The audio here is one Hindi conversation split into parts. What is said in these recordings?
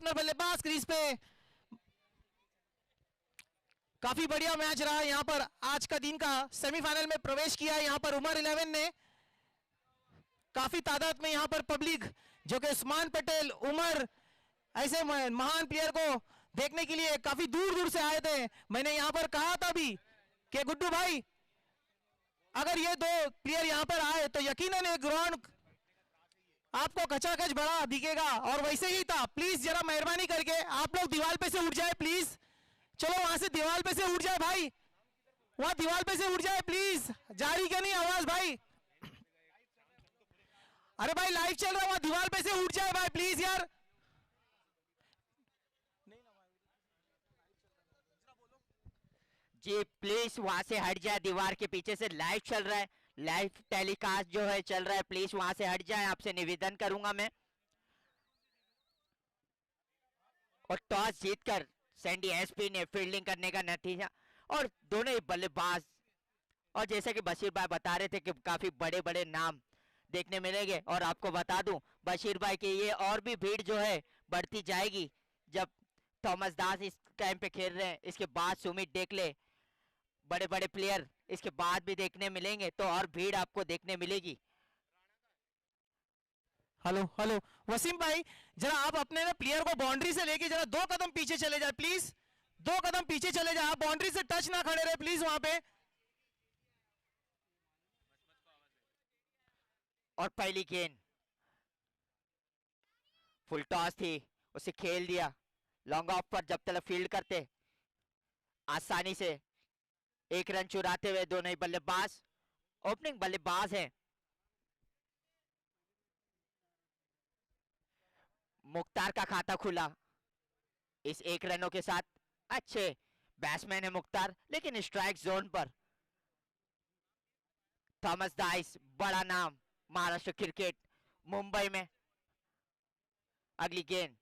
नंबर बल्लेबाज क्रीज पे। काफी बढ़िया मैच रहा यहाँ पर। आज का दिन का सेमीफाइनल में प्रवेश किया यहाँ पर उमर 11 ने। काफी तादाद में यहाँ पर पब्लिक जो कि उस्मान पटेल, उमर ऐसे महान प्लेयर को देखने के लिए काफी दूर दूर से आए थे। मैंने यहाँ पर कहा था भी कि गुड्डू भाई अगर ये दो प्लेयर यहाँ पर आए तो यकीनन एक ग्राउंड आपको खचाखच बड़ा दिखेगा, और वैसे ही था। प्लीज जरा मेहरबानी करके आप लोग दीवार पे से उठ जाए प्लीज। चलो वहां से दीवार पे से उठ जाए भाई, वहां दीवार पे से उठ जाए प्लीज। जारी क्या नहीं आवाज भाई? अरे भाई लाइव चल रहा है, वहां दीवार पे से उठ जाए भाई प्लीज यार। जी प्लीज वहां से हट जाए, दीवार के पीछे से लाइव चल रहा है, लाइव टेलीकास्ट जो है चल रहा है, प्लीज वहां से हट जाए, आपसे निवेदन करूंगा मैं। और टॉस जीतकर सैंडी एसपी ने फील्डिंग करने का नतीजा, और दोनों ही बल्लेबाज, और जैसे कि बशीर भाई बता रहे थे कि काफी बड़े बड़े नाम देखने मिलेंगे। और आपको बता दूं बशीर भाई की ये और भी भीड़ जो है बढ़ती जाएगी जब थॉमस दास इस टाइम पे खेल रहे हैं, इसके बाद सुमित डेकले, बड़े बड़े प्लेयर इसके बाद भी देखने मिलेंगे, तो और भीड़ आपको देखने मिलेगी। हेलो हेलो वसीम भाई, जरा आप अपने ना प्लेयर को बाउंड्री से लेके जरा 2 कदम पीछे चले जाए प्लीज। 2 कदम पीछे चले जाए, आप बाउंड्री से टच ना खड़े रहे प्लीज वहां पे। और पहली गेंद फुल टॉस थी, उसे खेल दिया लॉन्ग ऑफ पर, जब तक फील्ड करते आसानी से 1 रन चुराते हुए दोनों ही बल्लेबाज ओपनिंग बल्लेबाज हैं। मुख्तार का खाता खुला इस 1 रनों के साथ। अच्छे बैट्समैन है मुख्तार, लेकिन स्ट्राइक जोन पर। थॉमस दाइस बड़ा नाम महाराष्ट्र क्रिकेट, मुंबई में। अगली गेंद,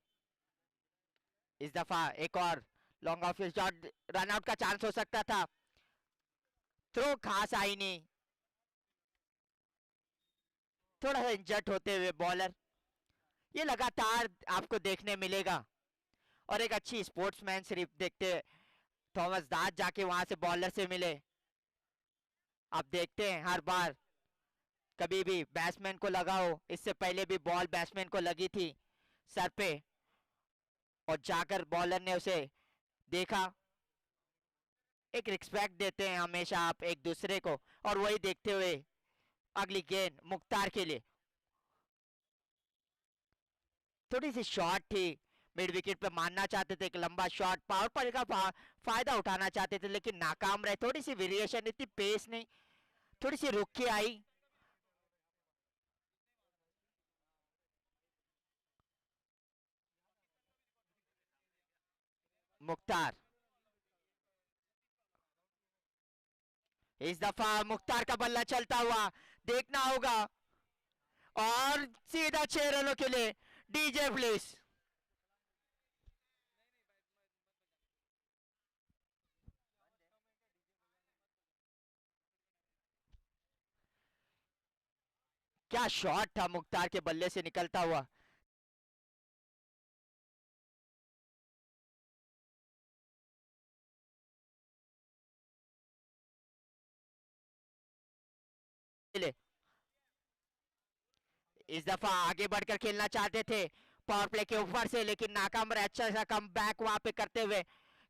इस दफा एक और long off shot, run out का चांस हो सकता था, थ्रो खास आई नहीं, थोड़ा सा इंजर्ड होते हुए बॉलर। ये लगातार आपको देखने मिलेगा, और एक अच्छी स्पोर्ट्समैन सिर्फ देखते थॉमस दास जाके वहां से बॉलर से मिले। आप देखते हैं हर बार कभी भी बैट्समैन को लगा हो, इससे पहले भी बॉल बैट्समैन को लगी थी सर पे, और जाकर बॉलर ने उसे देखा। एक रिस्पेक्ट देते हैं हमेशा आप एक दूसरे को, और वही देखते हुए अगली गेंद मुख्तार के लिए, थोड़ी सी शॉट थी, मिड विकेट पे मारना चाहते थे, एक लंबा शॉट पावर प्ले का फायदा उठाना चाहते थे, लेकिन नाकाम रहे। थोड़ी सी वेरिएशन, इतनी पेस नहीं, थोड़ी सी रुक के आई। मुख्तार, इस दफा मुख्तार का बल्ला चलता हुआ देखना होगा, और सीधा 6 रनों के लिए डीजे प्लीज। क्या शॉट था मुख्तार के बल्ले से निकलता हुआ। इस दफा आगे बढ़कर खेलना चाहते थे पावर प्ले के ऊपर से, लेकिन नाकाम रहे। अच्छा सा कम बैक वहां पे करते हुए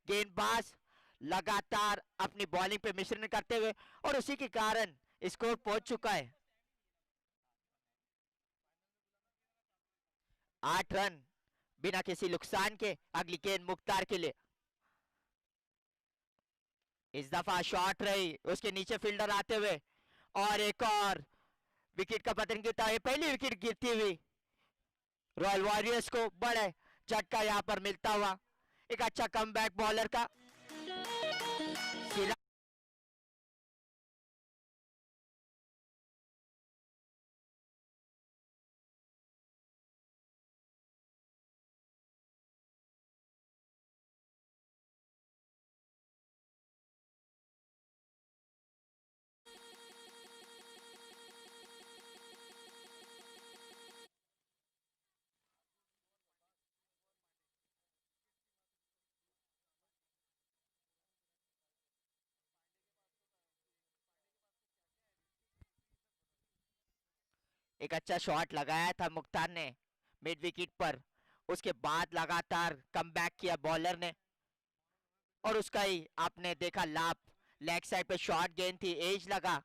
गेंदबाज लगातार अपनी बॉलिंग पे मिश्रण करते हुए, और उसी के कारण स्कोर पहुंच चुका है 8 रन बिना किसी नुकसान के। अगली गेंद मुख्तार के लिए, इस दफा शॉट रही, उसके नीचे फील्डर आते हुए, और एक और विकेट का पतन गिरता है, पहली विकेट गिरती हुई रॉयल वॉरियर्स को बड़े झटका यहां पर मिलता हुआ। एक अच्छा कमबैक बॉलर का। एक अच्छा शॉट लगाया था मुख्तार ने मिड विकेट पर, उसके बाद लगातार कमबैक किया बॉलर ने, और उसका ही आपने देखा लाभ, लेग साइड पे शॉट गेंद थी, एज लगा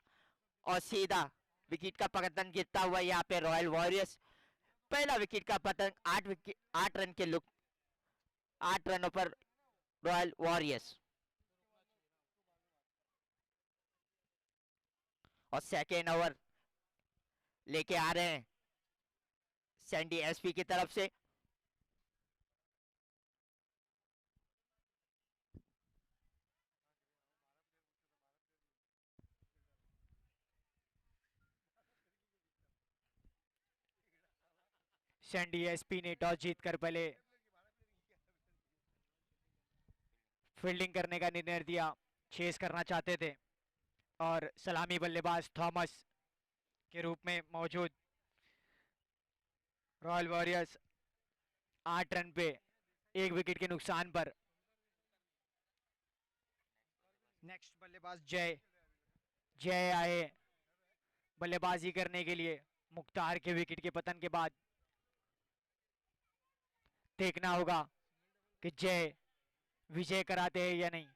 और सीधा विकेट का पतन गिरता हुआ यहाँ पे रॉयल वॉरियर्स, पहला विकेट का पतन, 8 रन के लुक, 8 रनों पर रॉयल वॉरियर्स। और सेकेंड ओवर लेके आ रहे हैं सैंडी एसपी की तरफ से। सैंडी एसपी ने टॉस जीतकर पहले फील्डिंग करने का निर्णय दिया, चेस करना चाहते थे, और सलामी बल्लेबाज थॉमस के रूप में मौजूद रॉयल वॉरियर्स 8 रन पे 1 विकेट के नुकसान पर। नेक्स्ट बल्लेबाज जय जय आए बल्लेबाजी करने के लिए मुख्तार के विकेट के पतन के बाद। देखना होगा कि जय विजय कराते हैं या नहीं।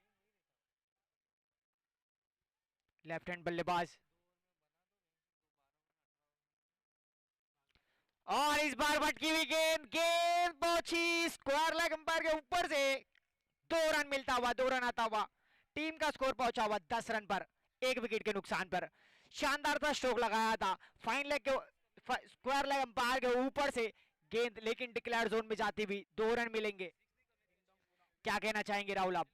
लेफ्ट हैंड बल्लेबाज, और इस बार भटकी हुई गेंद, गेंद पहुंची स्क्वायर लेग अंपायर के ऊपर से, 2 रन मिलता हुआ, 2 रन आता हुआ, टीम का स्कोर पहुंचा हुआ 10 रन पर 1 विकेट के नुकसान पर। शानदार था स्ट्रोक लगाया था फाइन लेग के स्क्वायर लेग अंपायर के ऊपर से गेंद, लेकिन डिक्लेयर जोन में जाती हुई 2 रन मिलेंगे। क्या कहना चाहेंगे राहुल आप?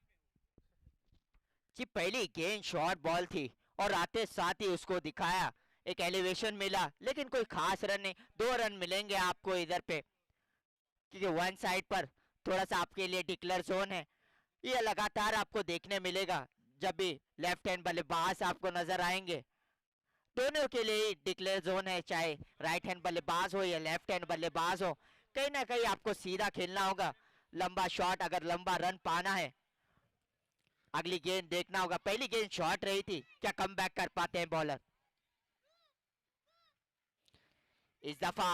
जी पहली गेंद शॉर्ट बॉल थी और आते साथ ही उसको दिखाया, एक एलिवेशन मिला, लेकिन कोई खास रन नहीं, 2 रन मिलेंगे आपको इधर पे, क्योंकि वन साइड पर थोड़ा सा आपके लिए डिक्लेयर जोन है। ये लगातार आपको देखने मिलेगा जब भी लेफ्ट हैंड बल्लेबाज आपको नजर आएंगे, दोनों के लिए ही डिक्लेयर जोन है, चाहे राइट हैंड बल्लेबाज हो या लेफ्ट हैंड बल्लेबाज हो, कहीं ना कहीं आपको सीधा खेलना होगा, लंबा शॉट अगर लंबा रन पाना है। अगली गेंद देखना होगा, पहली गेंद शॉर्ट रही थी, क्या कम बैक कर पाते हैं बॉलर। इस दफा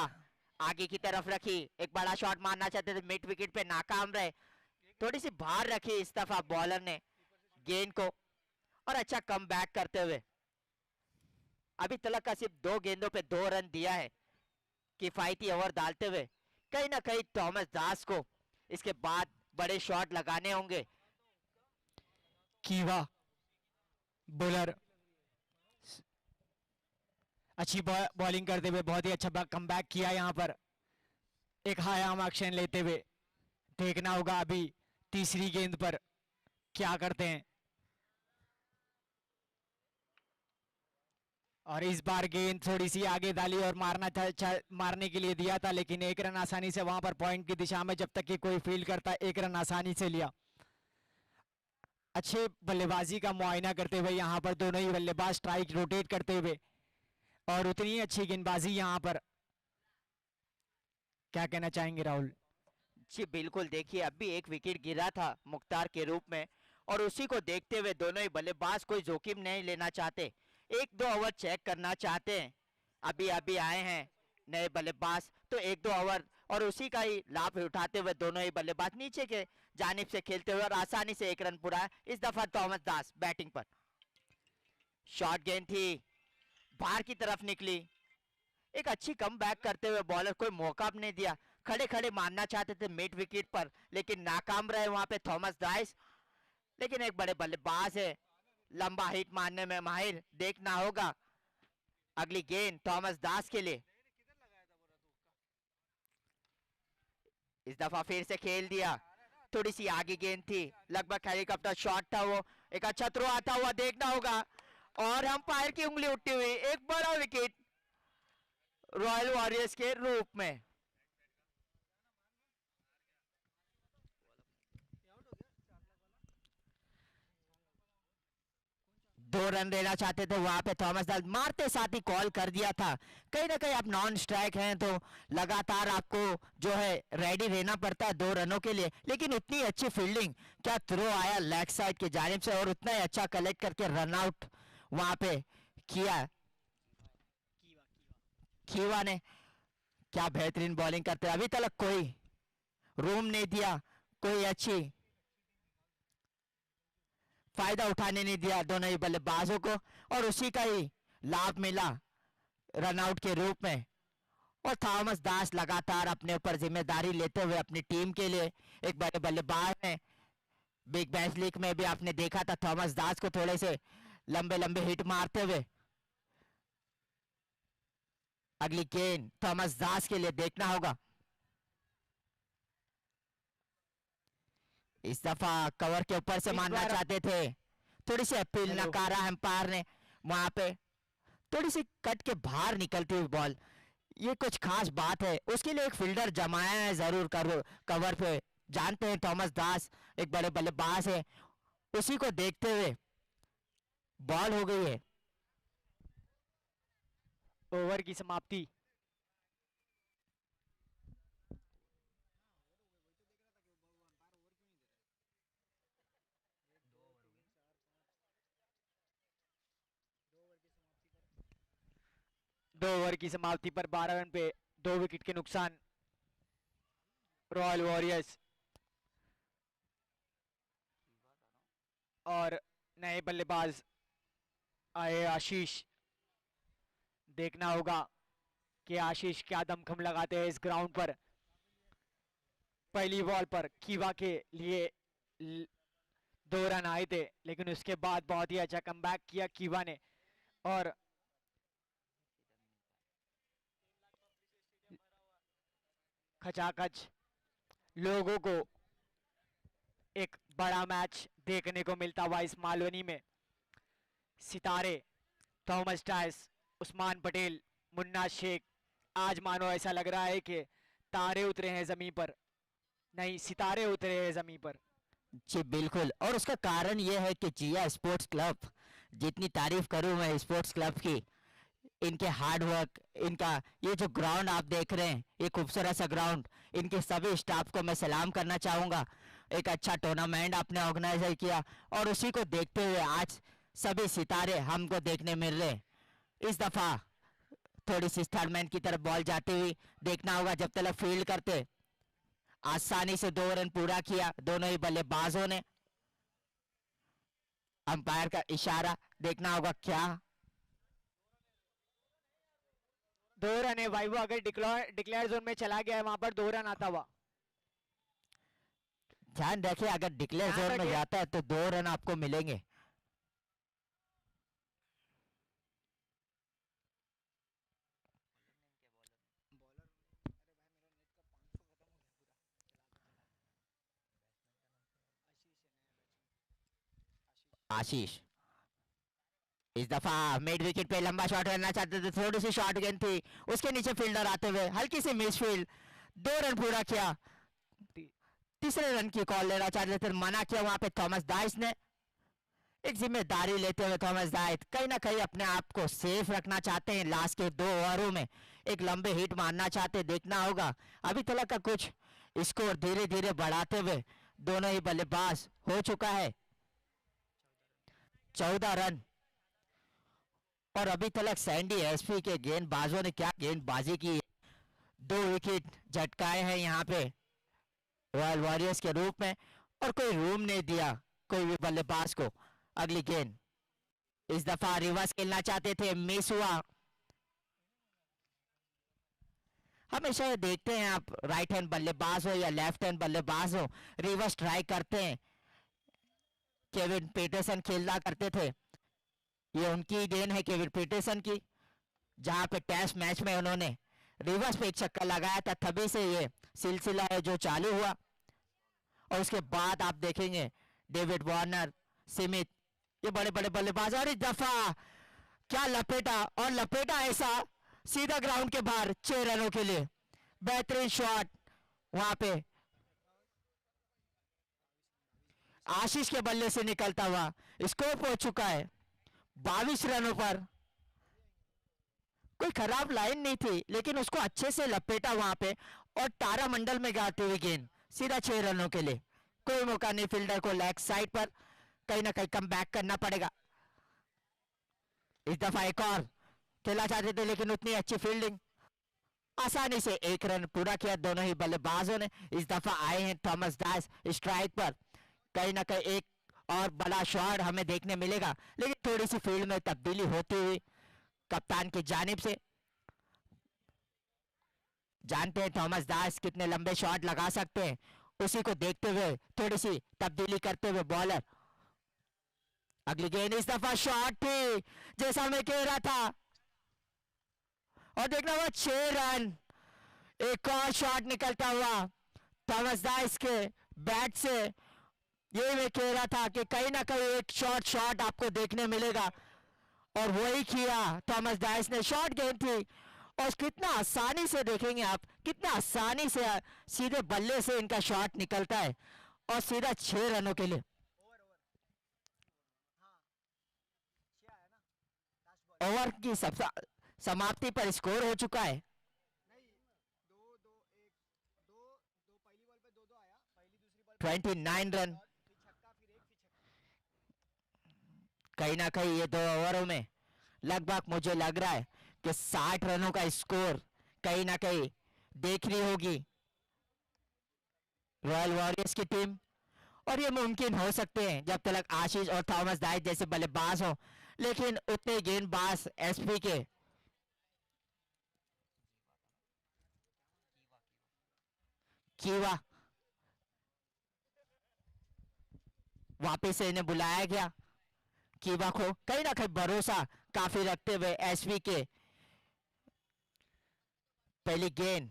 आगे की तरफ रखी, एक बड़ा शॉट मारना चाहते थे, मिड विकेट पे नाकाम रहे, थोड़ी सी बाहर रखी इस दफा बॉलर ने गेंद को, और अच्छा कम बैक करते हुए अभी तक का सिर्फ 2 गेंदों पे 2 रन दिया है, किफायती ओवर डालते हुए। कहीं ना कहीं थॉमस दास को इसके बाद बड़े शॉट लगाने होंगे। कीवा बॉलर अच्छी बॉलिंग करते हुए बहुत ही अच्छा कमबैक किया यहाँ पर, एक हाई आर्म एक्शन लेते हुए। देखना होगा अभी तीसरी गेंद पर क्या करते हैं, और इस बार गेंद थोड़ी सी आगे डाली और मारना था, मारने के लिए दिया था, लेकिन 1 रन आसानी से वहां पर पॉइंट की दिशा में, जब तक कि कोई फील्ड करता 1 रन आसानी से लिया। अच्छे बल्लेबाजी का मुआयना करते हुए यहाँ पर दोनों ही बल्लेबाज स्ट्राइक रोटेट करते हुए, और उतनी ही अच्छी गेंदबाजी यहाँ पर। क्या कहना चाहेंगे राहुल? जी बिल्कुल, देखिए अब भी एक विकेट गिरा था मुख्तार के रूप में, और उसी को देखते हुए दोनों ही बल्लेबाज कोई जोखिम नहीं लेना चाहते, 1-2 ओवर चेक करना चाहते हैं। अभी अभी आए हैं नए बल्लेबाज, तो 1-2 ओवर और उसी का ही लाभ उठाते हुए दोनों ही बल्लेबाज नीचे के जानिब से खेलते हुए और आसानी से 1 रन पूरा है। इस दफा थॉमस दास बैटिंग पर, शॉर्ट गेंद थी, बाहर की तरफ निकली, एक अच्छी कम बैक करते हुए बॉलर कोई मौका भी नहीं दिया, खड़े खड़े मारना चाहते थे मिड विकेट पर, लेकिन नाकाम रहे वहां पे थॉमस दास। लेकिन एक बड़े बल्लेबाज है, लंबा हिट मारने में माहिर, देखना होगा अगली गेंद थॉमस दास के लिए। इस दफा फिर से खेल दिया, थोड़ी सी आगे गेंद थी, लगभग हेलीकॉप्टर शॉट था वो, एक अच्छा थ्रो आता हुआ देखना होगा, और अंपायर की उंगली उठती हुई एक बड़ा विकेट रॉयल वॉरियर्स के रूप में। 2 रन लेना चाहते थे वहां पे थॉमस दास, मारते साथ ही कॉल कर दिया था, कहीं ना कहीं आप नॉन स्ट्राइक हैं तो लगातार आपको जो है रेडी रहना पड़ता है 2 रनों के लिए। लेकिन इतनी अच्छी फील्डिंग, क्या थ्रो आया लेग साइड के जानिब से, और उतना ही अच्छा कलेक्ट करके रन आउट वहां पे किया। खीवा ने क्या बेहतरीन बॉलिंग करते, अभी तक कोई रूम नहीं दिया, कोई अच्छी फायदा उठाने नहीं दिया दोनों ही बल्लेबाजों को, और उसी का ही लाभ मिला रनआउट के रूप में। और थॉमस दास लगातार अपने ऊपर जिम्मेदारी लेते हुए अपनी टीम के लिए एक बड़े बल्लेबाज हैं। बिग बैश लीग में भी आपने देखा था थॉमस दास को थोड़े से लंबे लंबे हिट मारते हुए। अगली गेंद थॉमस दास के लिए देखना होगा। इस दफा कवर के ऊपर से इस मारना बार- चाहते थे, थोड़ी सी अपील हेलो। नकारा एम्पायर ने वहां पे, थोड़ी सी कट के बाहर निकलती हुई बॉल, ये कुछ खास बात है, उसके लिए एक फील्डर जमाया है जरूर कवर पे। जानते हैं थॉमस दास एक बड़े बल्लेबाज है, उसी को देखते हुए बॉल हो गई है। ओवर की समाप्ति। दो ओवर की समाप्ति पर 12 रन पे 2 विकेट के नुकसान रॉयल वॉरियर्स। और नए बल्लेबाज आए आशीष। देखना होगा कि आशीष क्या दमखम लगाते हैं इस ग्राउंड पर। पहली बॉल पर कीवा के लिए 2 रन आए थे, लेकिन उसके बाद बहुत ही अच्छा कमबैक किया कीवा ने, और खचाखच लोगों को एक बड़ा मैच देखने को मिलता हुआ इस मालवनी में। सितारे थॉमस टाइस, उस्मान पटेल, मुन्ना शेख, आज मानो ऐसा लग रहा है कि तारे उतरे हैं जमीन पर, नहीं सितारे उतरे हैं जमीन पर। जी बिल्कुल, और उसका कारण यह है कि जिया स्पोर्ट्स क्लब, जितनी तारीफ करूं मैं स्पोर्ट्स क्लब की, इनके हार्ड वर्क, इनका ये जो ग्राउंड आप देख रहे हैं, ये खूबसूरत सा ग्राउंड, इनके सभी स्टाफ को मैं सलाम करना चाहूँगा। एक अच्छा टूर्नामेंट आपने ऑर्गेनाइज किया, और उसी को देखते हुए आज सभी सितारे हमको देखने मिल रहे हैं। इस दफ़ा थोड़ी सी स्टारमैन की तरफ बॉल जाती हुई देखना होगा, जब तक फील्ड करते आसानी से 2 रन पूरा किया दोनों ही बल्लेबाजों ने। अंपायर का इशारा देखना होगा क्या। 2 रन है भाई, वो अगर डिक्लेयर जोन में चला गया है वहां पर 2 रन आता हुआ। ध्यान रखिए, अगर डिक्लेयर ध्यान जोन में रखिए। जाता है तो 2 रन आपको मिलेंगे। आशीष इस दफा मिड विकेट पे लंबा शॉट करना चाहते थे, थोड़ी सी शॉट गेंद थी, उसके नीचे फील्डर आते हुए हल्की सी मिस फील्ड, 2 रन पूरा किया। तीसरे रन की कॉल लेना चाहते थे, मना किया वहां पे थॉमस दाइस ने। एक जिम्मेदारी लेते हुए थॉमस दाइस कहीं ना कहीं अपने आप को सेफ रखना चाहते हैं, लास्ट के 2 ओवरों में एक लंबे हिट मारना चाहते, देखना होगा। अभी तक का कुछ स्कोर धीरे धीरे बढ़ाते हुए दोनों ही बल्लेबाज हो चुका है 14 रन। और अभी तक सैंडी एसपी के गेंदबाजों ने क्या गेंदबाजी की है, 2 विकेट झटकाए हैं यहाँ पे रॉयल वॉरियर्स के रूप में, और कोई रूम नहीं दिया कोई भी बल्लेबाज को। अगली गेंद इस दफा रिवर्स खेलना चाहते थे, मिस हुआ। हमेशा ये देखते हैं आप, राइट हैंड बल्लेबाज हो या लेफ्ट हैंड बल्लेबाज हो, रिवर्स ट्राई करते हैं। केविन पीटरसन खेलना करते थे, ये उनकी देन है केविन पीटरसन की, जहां पे टेस्ट मैच में उन्होंने रिवर्स पे एक चक्कर लगाया था, तभी से ये सिलसिला है जो चालू हुआ। और उसके बाद आप देखेंगे डेविड वार्नर, सिमित, ये बड़े बड़े बल्लेबाज, और इस दफा क्या लपेटा, और लपेटा ऐसा सीधा ग्राउंड के बाहर 6 रनों के लिए। बेहतरीन शॉट वहां पे आशीष के बल्ले से निकलता हुआ, स्कोर पहुंच चुका है 22 रनों पर। कोई खराब लाइन नहीं थी, लेकिन उसको अच्छे से लपेटा वहां पे, और तारामंडल में गाते हुए गेंद सीधा 6 रनों के लिए। कोई मौका नहीं फील्डर को, लेग साइड पर कहीं ना कहीं कम बैक करना पड़ेगा। इस दफा एक और खेलना चाहते थे, लेकिन उतनी अच्छी फील्डिंग आसानी से एक रन पूरा किया दोनों ही बल्लेबाजों ने। इस दफा आए हैं थॉमस दास स्ट्राइक पर। कहीं ना कहीं एक और बड़ा शॉट हमें देखने मिलेगा, लेकिन थोड़ी सी फील्ड में तब्दीली होती हुई कप्तान की जानिब से। जानते हैं थॉमस दास कितने लंबे शॉट लगा सकते हैं, उसी को देखते हुए थोड़ी सी तब्दीली करते हुए बॉलर। अगली गेंद इस दफा शॉट थी जैसा मैं कह रहा था, और देखना हुआ 6 रन। एक और शॉट निकलता हुआ थॉमस दास के बैट से। ये मैं कह रहा था कि कहीं ना कहीं एक शॉट आपको देखने मिलेगा, और वही किया थॉमस दास ने। शॉट गेंद थी, और कितना आसानी से देखेंगे आप, कितना आसानी से सीधे बल्ले से इनका शॉट निकलता है, और सीधा 6 रनों के लिए। ओवर की समाप्ति पर स्कोर हो चुका है 29 रन। कहीं ना कहीं ये 2 ओवरों में लगभग मुझे लग रहा है कि 60 रनों का स्कोर कहीं ना कहीं देखनी होगी रॉयल वॉरियर्स की टीम। और ये मुमकिन हो सकते हैं जब तक आशीष और थॉमस दास जैसे बल्लेबाज हो, लेकिन उतने गेंदबाज एसपी के कीवा वापस से इन्हें बुलाया गया। कीवा को कहीं ना कहीं भरोसा काफी रखते हुए एसपी के। पहली गेंद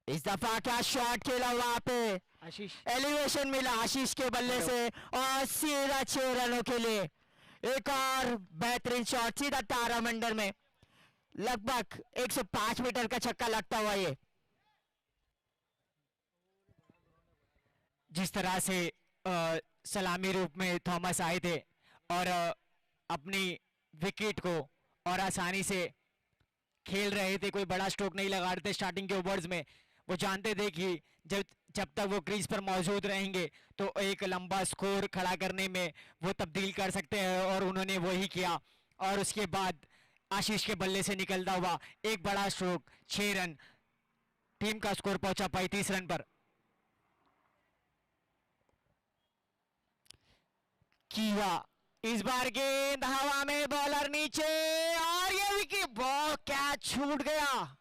इस दफा क्या शॉट खेला वहां पे, आशीष एलिवेशन मिला आशीष के बल्ले से, और सीधा 6 रनों के लिए एक और बेहतरीन शॉट सीधा तारामंडल में। लगभग 105 मीटर का छक्का लगता हुआ ये। जिस तरह से सलामी रूप में थॉमस आए थे और अपनी विकेट को और आसानी से खेल रहे थे, कोई बड़ा स्ट्रोक नहीं लगा रहे थे स्टार्टिंग के ओवर्स में। वो जानते थे कि जब तक वो क्रीज पर मौजूद रहेंगे तो एक लंबा स्कोर खड़ा करने में वो तब्दील कर सकते हैं, और उन्होंने वही किया। और उसके बाद आशीष के बल्ले से निकलता हुआ एक बड़ा स्ट्रोक, 6 रन। टीम का स्कोर पहुंचा 35 रन पर। कीवा इस बार गेंद हवा में, बॉलर नीचे, और ये विकेट, बॉल कैच छूट गया।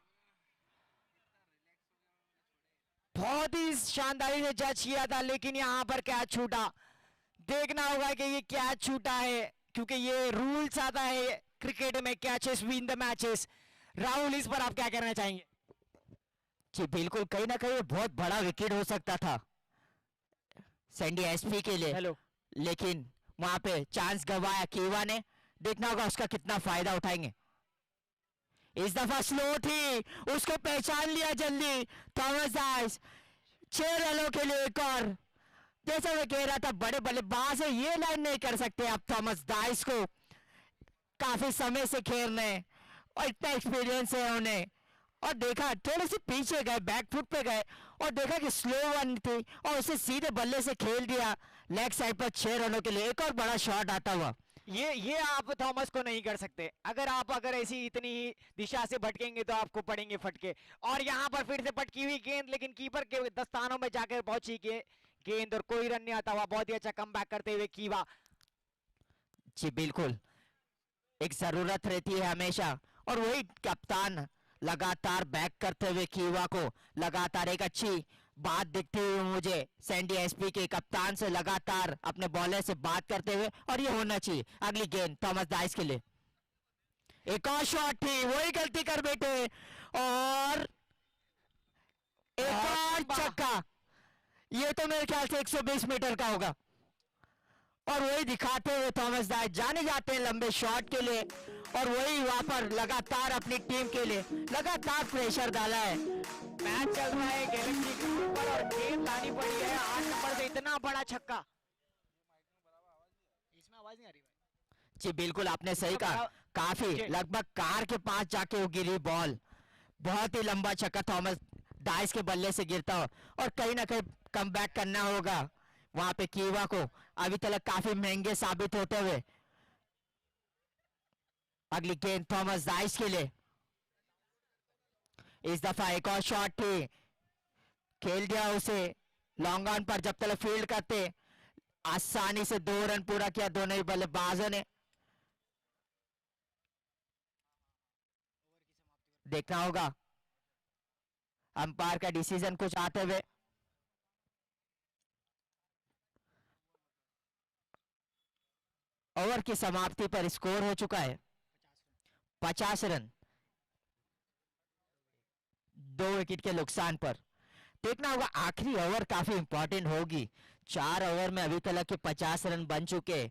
बहुत ही शानदारी से जज किया था, लेकिन यहां पर कैच छूटा। देखना होगा कि ये कैच छूटा है, क्योंकि ये रूल्स आता है क्रिकेट में, catches win the matches. Rahul, इस पर आप क्या कहना चाहेंगे? जी बिल्कुल, कहीं ना कहीं बहुत बड़ा विकेट हो सकता था सैंडी एसपी के लिए। हेलो, लेकिन वहां पे चांस गवाया कीवा ने। देखना होगा उसका कितना फायदा उठाएंगे। इस दफा स्लो थी, उसको पहचान लिया जल्दी थॉमस दास। 6 रनों के लिए एक और। जैसा मैं कह रहा था, बड़े बल्लेबाज है, ये लाइन नहीं कर सकते आप थॉमस दास को। काफी समय से खेल रहे हैं और इतना एक्सपीरियंस है उन्हें। और देखा थोड़े से पीछे गए, बैक फुट पे गए, और देखा कि स्लो वन थी और उसे सीधे बल्ले से खेल दिया लेग साइड पर 6 रनों के लिए। एक और बड़ा शॉट आता हुआ। ये आप थॉमस को नहीं कर सकते। अगर ऐसी इतनी दिशा से भटकेंगे तो आपको पड़ेंगे फटके। और यहाँ पर फिर से पटकी हुई गेंद, लेकिन कीपर के दस्तानों में जाकर पहुंची गेंद, और कोई रन नहीं आता हुआ। बहुत ही अच्छा कमबैक करते हुए कीवा। जी बिल्कुल, एक जरूरत रहती है हमेशा, और वही कप्तान लगातार बैक करते हुए कीवा को लगातार एक अच्छी बात दिखती हुई मुझे सैंडी एसपी के कप्तान से, लगातार अपने बॉलर से बात करते हुए, और ये होना चाहिए। अगली गेंद थॉमस दास के लिए, एक और शॉट थी, वही गलती कर बैठे, और एक और छक्का। ये तो मेरे ख्याल से 120 मीटर का होगा, और वही दिखाते हुए थॉमस दास जाने जाते हैं लंबे शॉट के लिए, और वही वहां पर लगातार अपनी टीम के लिए लगातार प्रेशर डाला है। मैच चल रहा है गैलेक्सी ग्राउंड पर, और गेंद लानी पड़ी है 8 नंबर से। इतना बड़ा छक्का, इसमें आवाज नहीं आ रही भाई। जी बिल्कुल, आपने सही कहा। काफी लगभग कार के पास जाके वो गिरी बॉल। बहुत ही लंबा छक्का थॉमस दास के बल्ले से गिरता हो, और कहीं ना कहीं कमबैक करना होगा वहां पे कीवा को। अभी तक काफी महंगे साबित होते हुए। अगली गेंद थॉमस दास के लिए, इस दफा एक और शॉट थी, खेल दिया उसे लॉन्ग ऑन पर। जब तक फील्ड करते, आसानी से 2 रन पूरा किया दोनों ही बल्लेबाजों ने। देखना होगा अंपायर का डिसीजन कुछ आते हुए। ओवर की समाप्ति पर स्कोर हो चुका है 50 रन, 2 विकेट के नुकसान पर। देखना होगा आखिरी ओवर काफी इंपॉर्टेंट होगी। 4 ओवर में अभी तक के 50 रन बन चुके,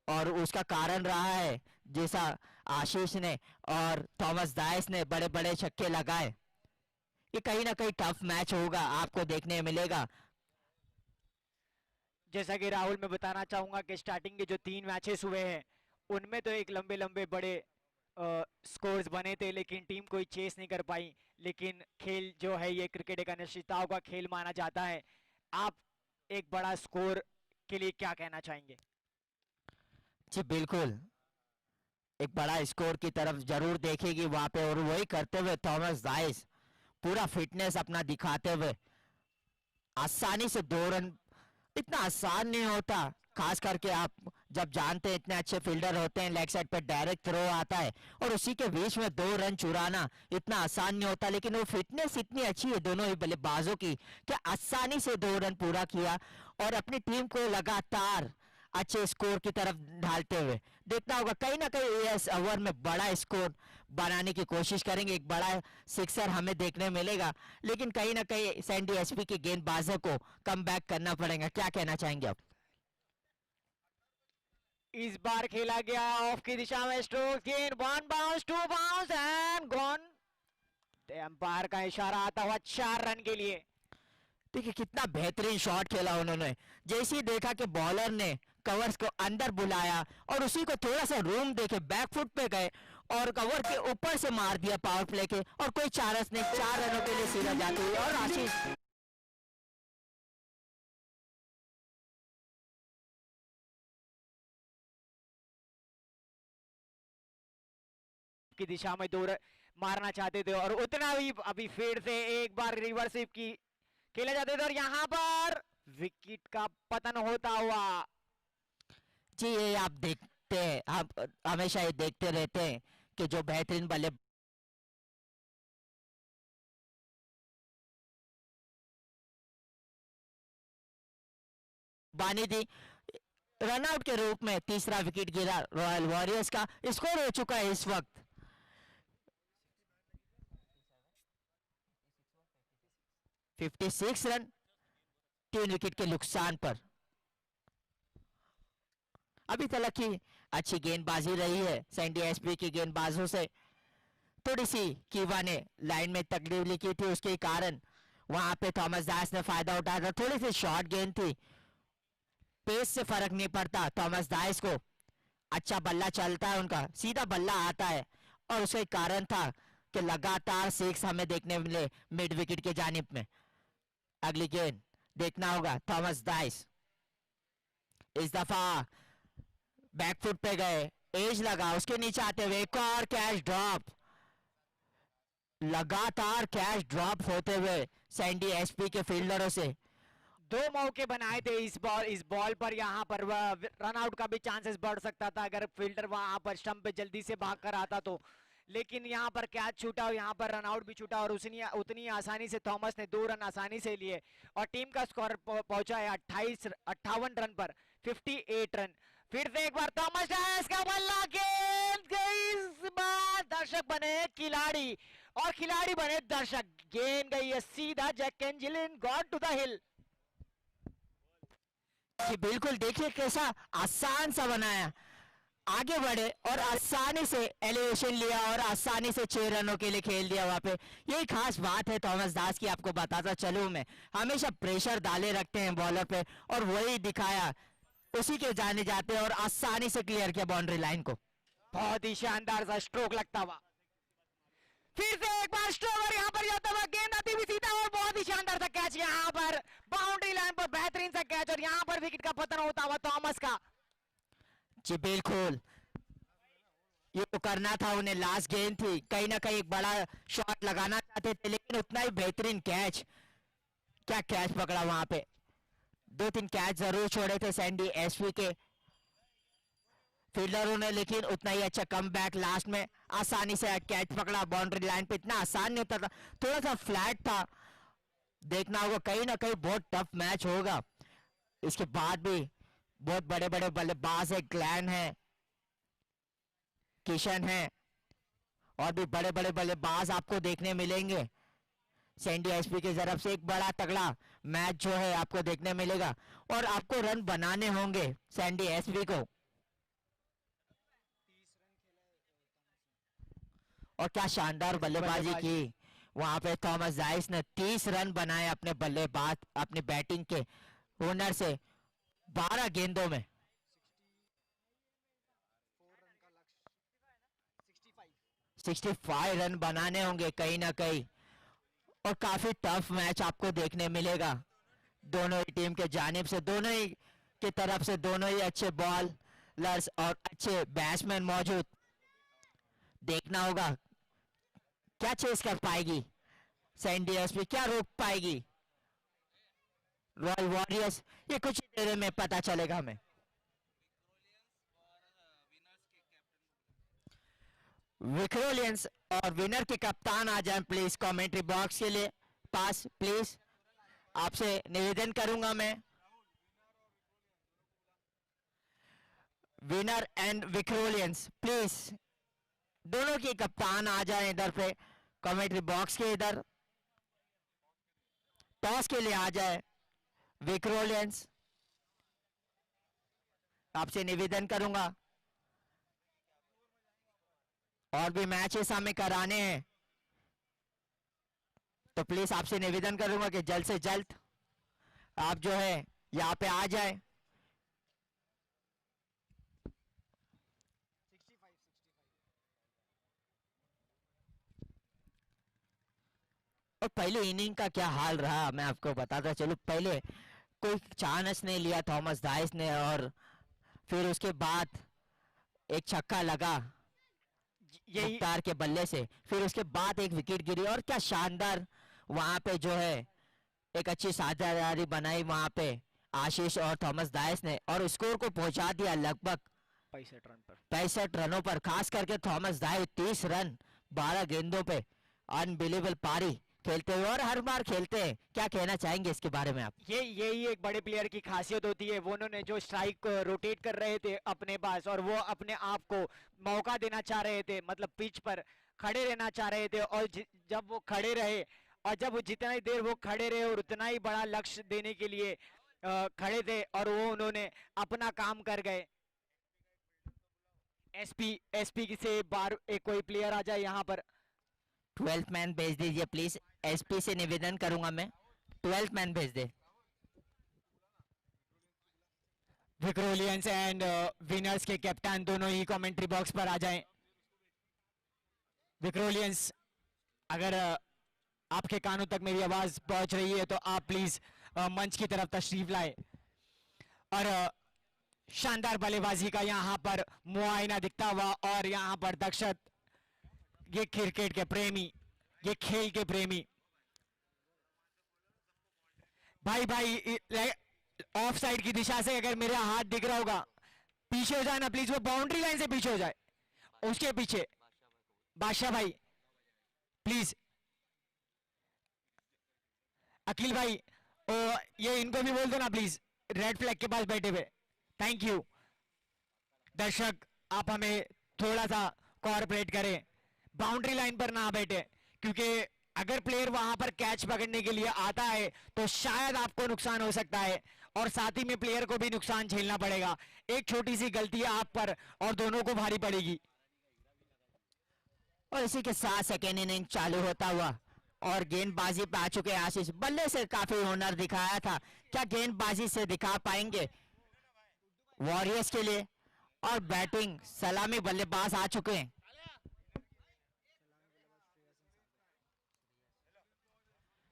और उसका कारण रहा है जैसा आशीष ने और थॉमस दाइस ने बड़े बड़े छक्के लगाए। ये कहीं ना कहीं टफ मैच होगा, आपको देखने मिलेगा। जैसा कि राहुल मैं बताना चाहूंगा कि स्टार्टिंग के जो 3 मैचेस हुए हैं उनमें तो एक लंबे लंबे बड़े स्कोर्स बने थे, लेकिन टीम कोई चेस नहीं कर पाई। लेकिन खेल जो है ये क्रिकेट एक अनिश्चितताओं का खेल माना जाता है। आप एक बड़ा स्कोर के लिए क्या कहना चाहेंगे? जी बिल्कुल, एक बड़ा स्कोर की तरफ जरूर देखेगी वहां पे, और वही करते हुए थॉमस दाइस पूरा फिटनेस अपना दिखाते हुए आसानी से 2 रन। इतना आसान नहीं होता, खास करके आप जब जानते हैं इतने अच्छे फील्डर होते हैं, लेग साइड पे डायरेक्ट थ्रो आता है और उसी के बीच में 2 रन चुराना इतना आसान नहीं होता। लेकिन वो फिटनेस इतनी अच्छी है दोनों ही बल्लेबाजों की कि आसानी से 2 रन पूरा किया और अपनी टीम को लगातार अच्छे स्कोर की तरफ ढालते हुए। देखना होगा कहीं ना कहीं इस ओवर में बड़ा स्कोर बनाने की कोशिश करेंगे, एक बड़ा सिक्सर हमें देखने मिलेगा। लेकिन कहीं ना कहीं सैंडी एसपी के गेंदबाजों को कम बैक करना पड़ेगा। क्या कहना चाहेंगे आप? इस बार खेला गया ऑफ की दिशा में स्ट्रोक, गेंद 1 bounce 2 bounce and gone. Umpire का इशारा आता हुआ 4 रन के लिए। देखिए कितना बेहतरीन शॉट खेला उन्होंने। जैसे ही देखा कि बॉलर ने कवर्स को अंदर बुलाया और उसी को थोड़ा सा रूम देके बैकफुट पे गए और कवर के ऊपर से मार दिया पावर प्ले के, और कोई चारस नहीं, 4 रनों के लिए सीधा जाते हुए। और आशीष की दिशा में 2 मारना चाहते थे और उतना भी अभी फिर से एक बार रिवर्स स्वीप की खेला जाते थे और यहाँ पर विकेट का पतन होता हुआ। जी ये आप देखते हैं, आप हमेशा ये देखते रहते हैं कि जो बेहतरीन बल्ले बानी थी, रनआउट के रूप में तीसरा विकेट गिरा रॉयल वॉरियर्स का। स्कोर हो चुका है इस वक्त 56 रन, 3 विकेट के नुकसान पर। अभी तक की अच्छी गेंदबाजी रही है सैंडी एसपी की गेंदबाजों से। थोड़ी सी कीवा ने लाइन में तकलीफ लिखी थी, उसके कारण वहां पे थॉमस दास ने फायदा उठाया था। थोड़ी सी शॉर्ट गेंद थी, पेस से फर्क नहीं पड़ता। थॉमस दास को अच्छा बल्ला चलता है, उनका सीधा बल्ला आता है, और उसका कारण था कि लगातार 6 हमें देखने मिले मिड विकेट के जानिब में। अगली गेंद देखना होगा थॉमस दास, इस दफा बैकफुट पे गए, एज लगा, उसके नीचे आते हुए एक और कैच ड्रॉप। लगातार कैच ड्रॉप होते हुए सैंडी एसपी के फील्डरों से। 2 मौके बनाए थे इस बॉल पर। यहाँ पर रन आउट का भी चांसेस बढ़ सकता था अगर फील्डर वहां पर स्टंप पे जल्दी से भाग कर आता तो। लेकिन यहाँ पर कैच छूटा और यहाँ पर रन आउट भी छूटा और उतनी आसानी से थॉमस ने 2 रन आसानी से लिए और टीम का स्कोर पहुंचा है 58 रन पर 58 रन। फिर से एक बार थॉमस डायस का बल्ला, गेंद गई, इस बार दर्शक बने खिलाड़ी और खिलाड़ी बने दर्शक। गेंद गई है सीधा, जैक एंजिलिन गॉन टू द हिल। कि बिल्कुल देखिए कैसा आसान सा बनाया, आगे बढ़े और आसानी से एलिवेशन लिया और आसानी से 6 रनों के लिए खेल दिया वहां पे। यही खास बात है थॉमस दास की, आपको बताता चलूं मैं, हमेशा प्रेशर डाले रखते हैं बॉलर पे और वही दिखाया, उसी के जाने जाते हैं और आसानी से क्लियर किया बाउंड्री लाइन को। बहुत ही शानदार सा स्ट्रोक लगता हुआ। फिर से एक बार स्ट्रोवर यहाँ पर जाता हुआ, गेंद आती हुई सीधा और बहुत ही शानदार सा कैच यहाँ पर बाउंड्री लाइन पर, बेहतरीन सा कैच और यहाँ पर विकेट का पतन होता हुआ थॉमस का। जी बिल्कुल, ये तो करना था उन्हें, लास्ट गेंद थी, कहीं ना कहीं एक बड़ा शॉट लगाना चाहते थे, लेकिन उतना ही बेहतरीन कैच, क्या कैच पकड़ा वहां पे। 2-3 कैच जरूर छोड़े थे सैंडी एसपी के फील्डरों ने, लेकिन उतना ही अच्छा कम बैक लास्ट में आसानी से कैच पकड़ा बाउंड्री लाइन पे। इतना आसान नहीं होता था, थोड़ा सा फ्लैट था। देखना होगा, कहीं ना कहीं बहुत टफ मैच होगा। इसके बाद भी बहुत बड़े बड़े बल्लेबाज है, ग्लैन है, किशन है, और भी बड़े बड़े बल्लेबाज आपको देखने मिलेंगे। सैंडी एसपी की तरफ से एक बड़ा तगड़ा मैच जो है आपको देखने मिलेगा, और आपको रन बनाने होंगे सैंडी एसपी को। और क्या शानदार बल्लेबाजी की वहां पे थॉमस जाइस ने। 30 रन बनाए अपने बल्लेबाज अपनी बैटिंग के हुनर से 12 गेंदों में। 65 रन बनाने होंगे कहीं ना कहीं, और काफी टफ मैच आपको देखने मिलेगा दोनों ही टीम के जानिब से। दोनों ही की तरफ से दोनों ही अच्छे बॉलर्स और अच्छे बैट्समैन मौजूद। देखना होगा क्या चेस कर पाएगी सैंडी एसपी, क्या रोक पाएगी रॉयल वॉरियर्स, ये कुछ ही देर में पता चलेगा हमें। विक्रोलियंस और विनर के कप्तान आ जाएं प्लीज कमेंट्री बॉक्स के लिए पास प्लीज, आपसे निवेदन करूंगा मैं। विनर एंड विक्रोलियंस प्लीज, दोनों के कप्तान आ जाएं इधर पे कमेंट्री बॉक्स के इधर। टॉस के लिए आ जाए विक्रोलियंस, आपसे निवेदन करूंगा। और भी मैचेस हमें कराने हैं, तो प्लीज आपसे निवेदन करूंगा कि जल्द से जल्द आप जो है यहाँ पे आ जाए। और पहले इनिंग का क्या हाल रहा मैं आपको बताता चलूं। पहले कोई चांस नहीं लिया थॉमस दाइस ने, और फिर उसके बाद एक छक्का लगा यही मुख्तार के बल्ले से, फिर उसके बाद एक विकेट गिरी, और क्या शानदार वहां पे जो है एक अच्छी साझेदारी बनाई वहां पे आशीष और थॉमस दाइस ने, और स्कोर को पहुंचा दिया लगभग 65 रन पर। 65 रनों पर। खास करके थॉमस दाइस 30 रन 12 गेंदों पे, अनबिलीवेबल पारी खेलते हुए, और हर बार खेलते हैं। क्या कहना चाहेंगे इसके बारे में आप? यही एक बड़े प्लेयर की खासियत होती है, वो उन्होंने जो स्ट्राइक रोटेट कर रहे थे अपने पास, और वो अपने आप को मौका देना चाह रहे थे, मतलब पिच पर खड़े रहना चाह रहे थे, और जब वो खड़े रहे, और जब वो जितना ही देर वो खड़े रहे और उतना ही बड़ा लक्ष्य देने के लिए खड़े थे, और वो उन्होंने अपना काम कर गए। एसपी से बार एक कोई प्लेयर आ जाए यहाँ पर। 12th मैन भेज दीजिए प्लीज, एसपी से निवेदन करूंगा मैं, 12th मैन भेज दे। विक्रोलियंस एंड विनर्स के कैप्टन दोनों ही कमेंट्री बॉक्स पर आ जाएं। विक्रोलियंस, अगर आपके कानों तक मेरी आवाज पहुंच रही है तो आप प्लीज मंच की तरफ तशरीफ लाएं। और शानदार बल्लेबाजी का यहाँ पर मुआयना दिखता हुआ, और यहाँ पर दर्शक, ये क्रिकेट के प्रेमी, ये खेल के प्रेमी भाई ऑफ साइड की दिशा से अगर मेरा हाथ दिख रहा होगा, पीछे हो जाए ना प्लीज, वो बाउंड्री लाइन से पीछे हो जाए, उसके पीछे बादशाह भाई प्लीज। अखिल भाई, ये इनको भी बोल दो ना प्लीज, रेड फ्लैग के पास बैठे हुए। Thank you. दर्शक, आप हमें थोड़ा सा कोऑपरेट करें, बाउंड्री लाइन पर ना बैठे, क्योंकि अगर प्लेयर वहां पर कैच पकड़ने के लिए आता है तो शायद आपको नुकसान हो सकता है, और साथ ही में प्लेयर को भी नुकसान झेलना पड़ेगा। एक छोटी सी गलती आप पर और दोनों को भारी पड़ेगी। और इसी के साथ सेकेंड इनिंग चालू होता हुआ, और गेंदबाजी पे आ चुके आशीष। बल्ले से काफी हुनर दिखाया था, क्या गेंदबाजी से दिखा पाएंगे वॉरियर्स के लिए? और बैटिंग सलामी बल्लेबाज आ चुके हैं।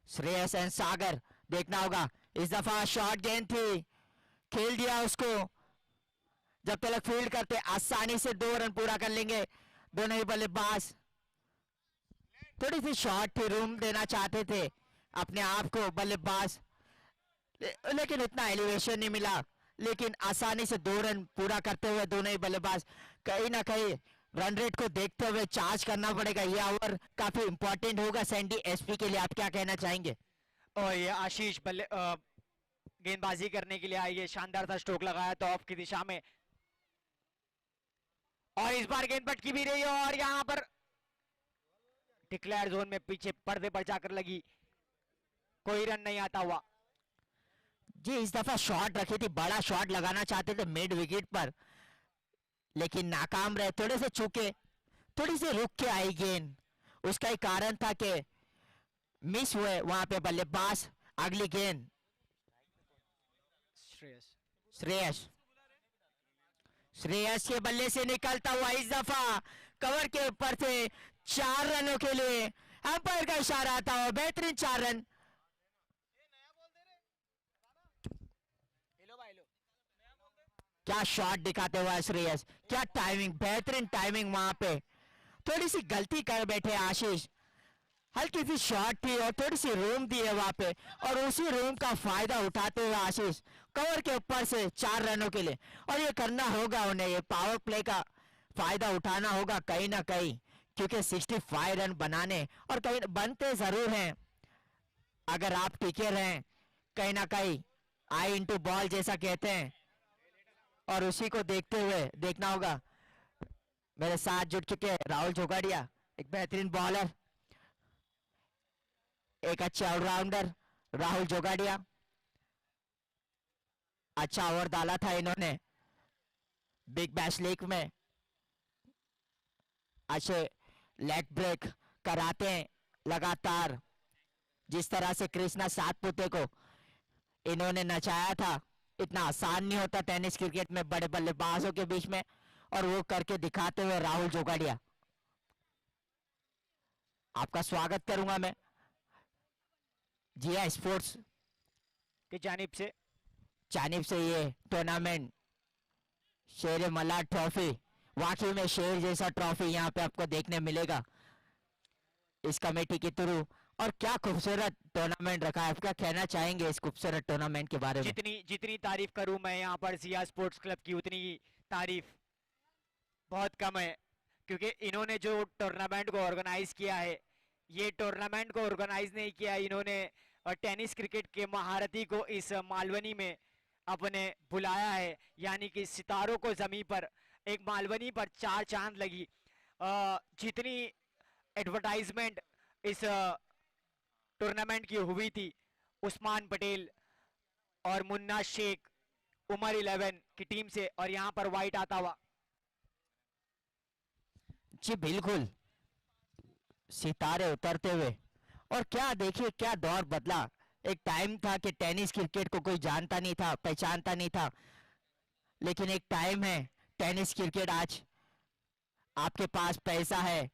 श्रेयस एंड सागर, देखना होगा इस दफा शॉर्ट गेंद थी, खेल दिया उसको। जब तक फील्ड करते आसानी से 2 रन पूरा कर लेंगे, दोनों ही बल्लेबाज थोड़ी सी शॉर्ट रूम देना चाहते थे अपने आप को बल्लेबाज, लेकिन उतना एलिवेशन नहीं मिला। लेकिन आसानी से 2 रन पूरा करते हुए दोनों ही बल्लेबाज कहीं ना कहीं रन रेट को देखते हुए चार्ज करना पड़ेगा। ये ओवर काफी इंपॉर्टेंट होगा सैंडी एसपी के लिए। आप क्या कहना चाहेंगे? और ये आशीष गेंदबाजी करने के लिए आए, ये शानदार सा स्ट्रोक लगाया तो ऑफ की दिशा में, और इस बार गेंद पटकी भी रही है और यहाँ पर डिक्लेयर जोन में पीछे पर्दे पर जाकर लगी, कोई रन नहीं आता हुआ। जी इस दफा शॉट रखी थी, बड़ा शॉट लगाना चाहते थे मिड विकेट पर, लेकिन नाकाम रहे, थोड़े से चूके, थोड़ी सी रुक के आई गेंद। उसका ही कारण था कि मिस हुए वहां पे बल्लेबाज। अगली गेंद श्रेयस श्रेयस श्रेयस के बल्ले से निकलता हुआ इस दफा कवर के ऊपर से 4 रनों के लिए अंपायर का इशारा आता हुआ बेहतरीन 4 रन। क्या शॉट दिखाते हुआ श्रेयस, क्या टाइमिंग, बेहतरीन टाइमिंग। वहां पे थोड़ी सी गलती कर बैठे आशीष, हल्की सी शॉट थी और थोड़ी सी रूम दी है वहां पे, और उसी रूम का फायदा उठाते हुए आशीष कवर के ऊपर से 4 रनों के लिए। और ये करना होगा उन्हें, ये पावर प्ले का फायदा उठाना होगा कहीं ना कहीं, क्योंकि 65 रन बनाने और कहीं बनते जरूर हैं अगर आप टिके रहें कहीं ना कहीं। आई इंटू बॉल जैसा कहते हैं, और उसी को देखते हुए देखना होगा। मेरे साथ जुट चुके राहुल जोगाड़िया, एक बेहतरीन बॉलर, एक अच्छे ऑलराउंडर राहुल जोगाड़िया। अच्छा ओवर डाला था इन्होंने बिग बैश लीग में, अच्छे लेग ब्रेक कराते हैं लगातार। जिस तरह से कृष्णा सातपुते को इन्होंने नचाया था, इतना आसान नहीं होता टेनिस क्रिकेट में बड़े बल्लेबाजों के बीच में, और वो करके दिखाते हुए राहुल जोगाड़िया। आपका स्वागत करूंगा मैं जिया स्पोर्ट्स की जानिब से ये टूर्नामेंट शेर मल्हार ट्रॉफी, वाकई में शेर जैसा ट्रॉफी यहाँ पे आपको देखने मिलेगा इस कमेटी के थ्रू। और क्या खूबसूरत टूर्नामेंट रखा है। आप क्या कहना चाहेंगे इस खूबसूरत टूर्नामेंट के बारे में? जितनी तारीफ करूं मैं यहाँ पर जिया स्पोर्ट्स क्लब की, उतनी तारीफ बहुत कम है, क्योंकि इन्होंने जो टूर्नामेंट को ऑर्गेनाइज किया है, ये टूर्नामेंट को ऑर्गेनाइज नहीं किया इन्होंने, और टेनिस क्रिकेट के महारथी को इस मालवनी में अपने बुलाया है, यानी कि सितारों को जमीन पर एक मालवनी पर 4 चांद लगी। जितनी एडवर्टाइजमेंट इस टूर्नामेंट की हुई थी, उस्मान पटेल और मुन्ना शेख उमर 11 की टीम से, और यहाँ पर वाइट आता हुआ। जी बिल्कुल, सितारे उतरते हुए, और क्या देखिए क्या दौर बदला। एक टाइम था कि टेनिस क्रिकेट को कोई जानता नहीं था, पहचानता नहीं था, लेकिन एक टाइम है टेनिस क्रिकेट आज आपके पास पैसा है,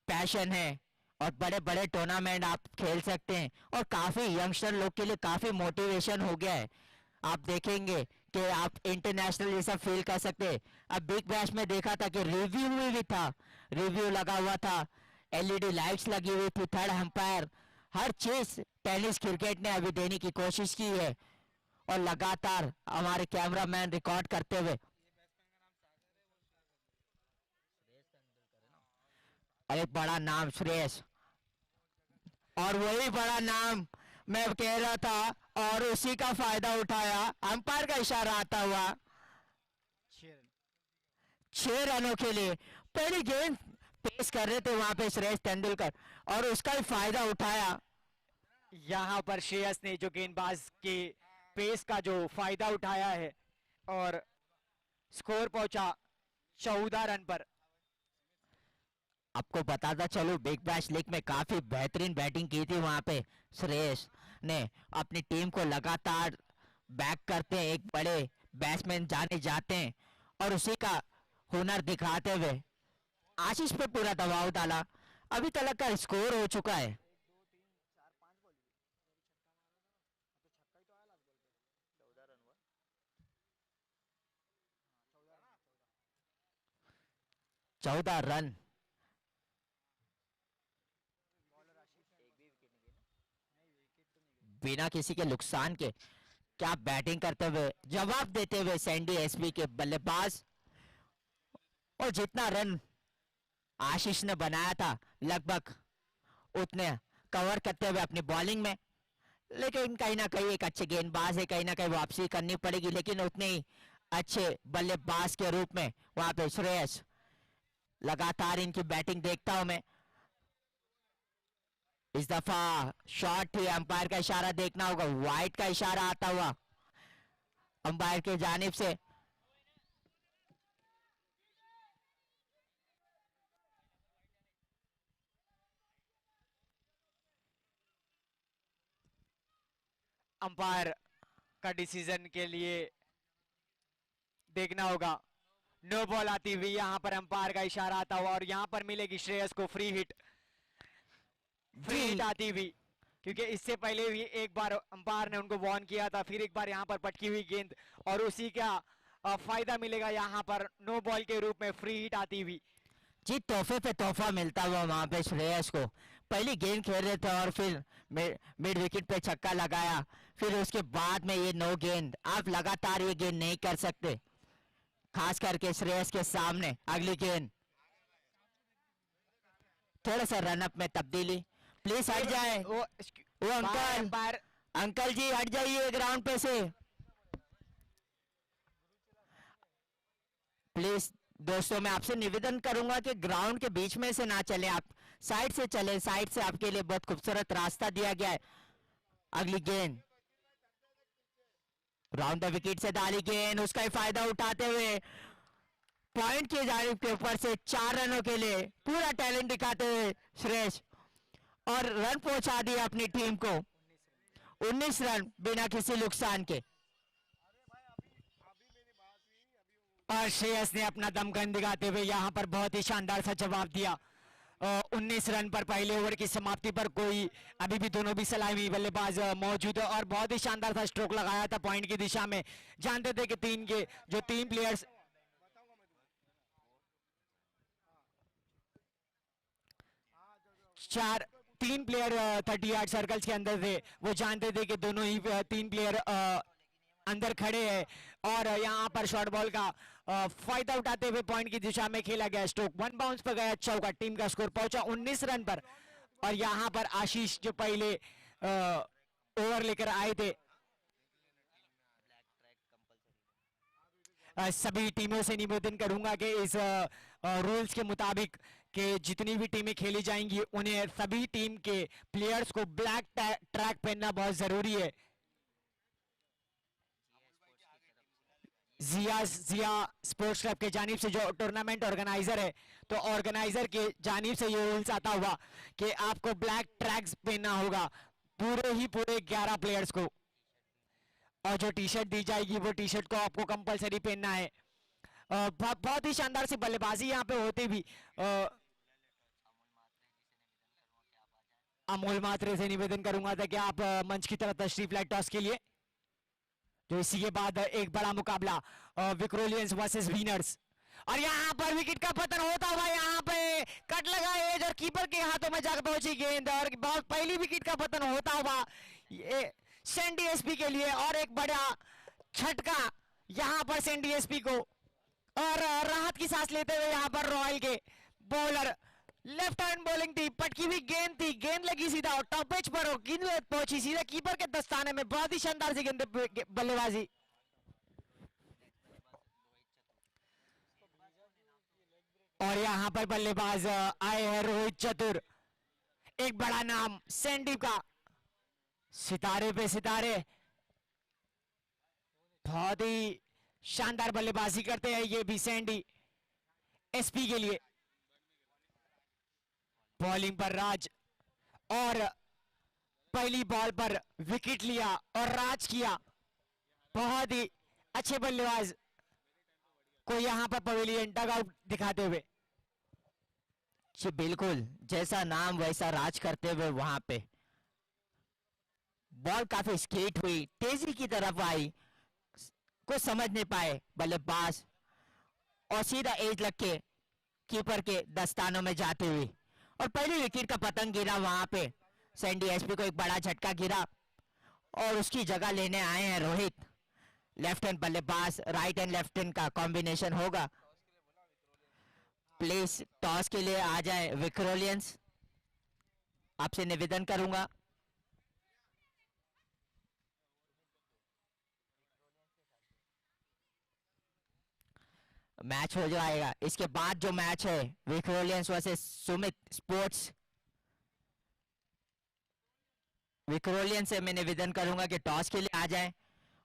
पैशन है, और बड़े बड़े टूर्नामेंट आप खेल सकते हैं, और काफी यंगस्टर लोग के लिए काफी मोटिवेशन हो गया है। आप देखेंगे कि आप इंटरनेशनल जैसा फील कर सकते हैं। अब बिग बैश में देखा था कि रिव्यू भी था, रिव्यू लगा हुआ था, एलईडी लाइट्स लगी हुई थी, थर्ड अंपायर, हर चीज टेनिस क्रिकेट ने अभी देने की कोशिश की है, और लगातार हमारे कैमरामैन रिकॉर्ड करते हुए। अरे बड़ा नाम श्रेयस, और वही बड़ा नाम मैं कह रहा था, और उसी का फायदा उठाया। अंपायर का इशारा आता हुआ 6 रनों के लिए पहली गेंद पेश कर रहे थे वहां पे श्रेयस तेंदुलकर, और उसका ही फायदा उठाया। यहाँ पर श्रेयस ने जो गेंदबाज के पेस का जो फायदा उठाया है, और स्कोर पहुंचा 14 रन पर। आपको बताता चलूं बिग बैश लीग में काफी बेहतरीन बैटिंग की थी वहां पे श्रेयस ने, अपनी टीम को लगातार बैक करते हैं, एक बड़े बैट्समैन जाने जाते हैं, और उसी का हुनर दिखाते हुए आशीष पे पूरा दबाव डाला। अभी तक का स्कोर हो चुका है 14 रन। बिना किसी के नुकसान के क्या बैटिंग करते हुए, जवाब देते हुए सैंडी एसपी के बल्लेबाज। और जितना रन आशीष ने बनाया था लगभग उतने कवर करते हुए अपनी बॉलिंग में, लेकिन कहीं ना कहीं एक अच्छे गेंदबाज है, कहीं ना कहीं वापसी करनी पड़ेगी, लेकिन उतने ही अच्छे बल्लेबाज के रूप में वहां पे श्रेयस। लगातार इनकी बैटिंग देखता हूं मैं। इस दफा शॉट थी, अंपायर का इशारा देखना होगा, वाइड का इशारा आता हुआ अंपायर के जानिब से। अंपायर का डिसीजन के लिए देखना होगा। नो बॉल आती हुई, यहाँ पर अंपायर का इशारा आता हुआ और यहाँ पर मिलेगी श्रेयस को फ्री हिट। फ्री हिट आती हुई, क्योंकि इससे पहले भी एक बार अंपायर ने उनको वार्न किया था, फिर एक बार यहाँ पर पटकी हुई गेंद और उसी का फायदा मिलेगा यहाँ पर नो बॉल के रूप में फ्री हिट आती हुई। जी तोहफे पे तोहफा मिलता हुआ वहां पे श्रेयस को। पहली गेंद खेल रहे थे और फिर मिड विकेट पे छक्का लगाया, फिर उसके बाद में ये नो गेंद। आप लगातार ये गेंद नहीं कर सकते, खास करके श्रेयस के सामने। अगली गेंद थोड़ा सा रनअप में तब्दीली, प्लीज हट जाए। वो अंकल, अंकल जी हट जाइए ग्राउंड पे से प्लीज। दोस्तों मैं आपसे निवेदन करूंगा कि ग्राउंड के बीच में से ना चले, आप साइड से चले। साइड से आपके लिए बहुत खूबसूरत रास्ता दिया गया है। अगली गेंद राउंड द विकेट से डाली गेंद, उसका ही फायदा उठाते हुए पॉइंट की जानिब के ऊपर से 4 रनों के लिए पूरा टैलेंट दिखाते हुए श्रेयस, और रन पहुंचा दिया अपनी टीम को। 19 रन बिना किसी नुकसान के। और श्रेयस ने अपना दमखम दिखाते हुए यहाँ पर बहुत ही शानदार सा जवाब दिया। 19 रन पर पहले ओवर की समाप्ति पर कोई अभी भी दोनों भी सलामी बल्लेबाज मौजूद है और बहुत ही शानदार सा स्ट्रोक लगाया था पॉइंट की दिशा में। जानते थे कि तीन प्लेयर्स तीन प्लेयर 30 यार्ड सर्कल्स के अंदर थे, वो जानते थे कि दोनों ही 3 प्लेयर अंदर खड़े हैं और यहाँ पर शॉर्ट बॉल का फायदा उठाते हुए पॉइंट की दिशा में खेला गया स्ट्रोक। 1 बाउंस पर गया चौका, टीम का स्कोर पहुंचा 19 रन पर। और यहाँ पर आशीष जो पहले ओवर लेकर आए थे, सभी टीमों से निवेदन करूंगा कि इस रूल्स के मुताबिक कि जितनी भी टीमें खेली जाएंगी उन्हें सभी टीम के प्लेयर्स को ब्लैक ट्रैक पहनना बहुत जरूरी है। जिया स्पोर्ट्स क्लब के जानिब से जो टूर्नामेंट ऑर्गेनाइजर है, तो ऑर्गेनाइजर के जानिब से ये रूल्स आता हुआ कि आपको ब्लैक ट्रैक्स पहनना होगा पूरे 11 प्लेयर्स को, और जो टी शर्ट दी जाएगी वो टी शर्ट को आपको कंपलसरी पहनना है। बहुत ही शानदार सी बल्लेबाजी यहाँ पे होती भी। अमोल मात्रे से निवेदन करूंगा था कि आप मंच की तरफ तशरीफ लाए टॉस के लिए। तो इसी के बाद एक बड़ा मुकाबला विक्रोलियंस वर्सेस विनर्स, और यहाँ पर विकेट का पतन होता हुआ यहाँ पे कट लगा एज और कीपर के हाथों में जाकर पहुंची गेंद, और बहुत पहली विकेट का पतन होता हुआ ये सैंडी एसपी के लिए, और एक बड़ा झटका यहाँ पर सैंडी एसपी को, और राहत की सांस लेते हुए यहाँ पर रॉयल के बॉलर। लेफ्ट हैंड बॉलिंग थी, पटकी हुई गेंद थी, गेंद लगी सीधा और टॉप पिच पर गेंद पहुंची सीधा कीपर के दस्ताने में। बहुत ही शानदार सी गेंद बल्लेबाजी। और यहाँ पर बल्लेबाज आए हैं रोहित चतुर, एक बड़ा नाम सैंडी का, सितारे पे सितारे, बहुत ही शानदार बल्लेबाजी करते हैं ये भी सैंडी एसपी के लिए। बॉलिंग पर राज, और पहली बॉल पर विकेट लिया और राज किया। बहुत ही अच्छे बल्लेबाज को यहाँ पर पवेलियन डग आउट दिखाते हुए। जी बिल्कुल, जैसा नाम वैसा राज करते हुए वहां पे बॉल काफी स्केट हुई, तेजी की तरफ आई, कुछ समझ नहीं पाए बल्लेबाज, और सीधा एज लग के कीपर के दस्तानों में जाते हुए, और पहली विकेट का पतंग गिरा वहां पे। सैंडी एसपी को एक बड़ा झटका गिरा, और उसकी जगह लेने आए हैं रोहित। लेफ्ट हैंड बल्लेबाज, राइट हैंड लेफ्ट हैंड का कॉम्बिनेशन होगा। प्लीज टॉस के लिए आ जाए विक्रोलियंस, आपसे निवेदन करूंगा। मैच हो जाएगा। इसके बाद जो मैच है विक्रोलियंस वर्सेस सुमित स्पोर्ट्स, विक्रोलियन से मैं निवेदन करूंगा कि टॉस के लिए आ जाए।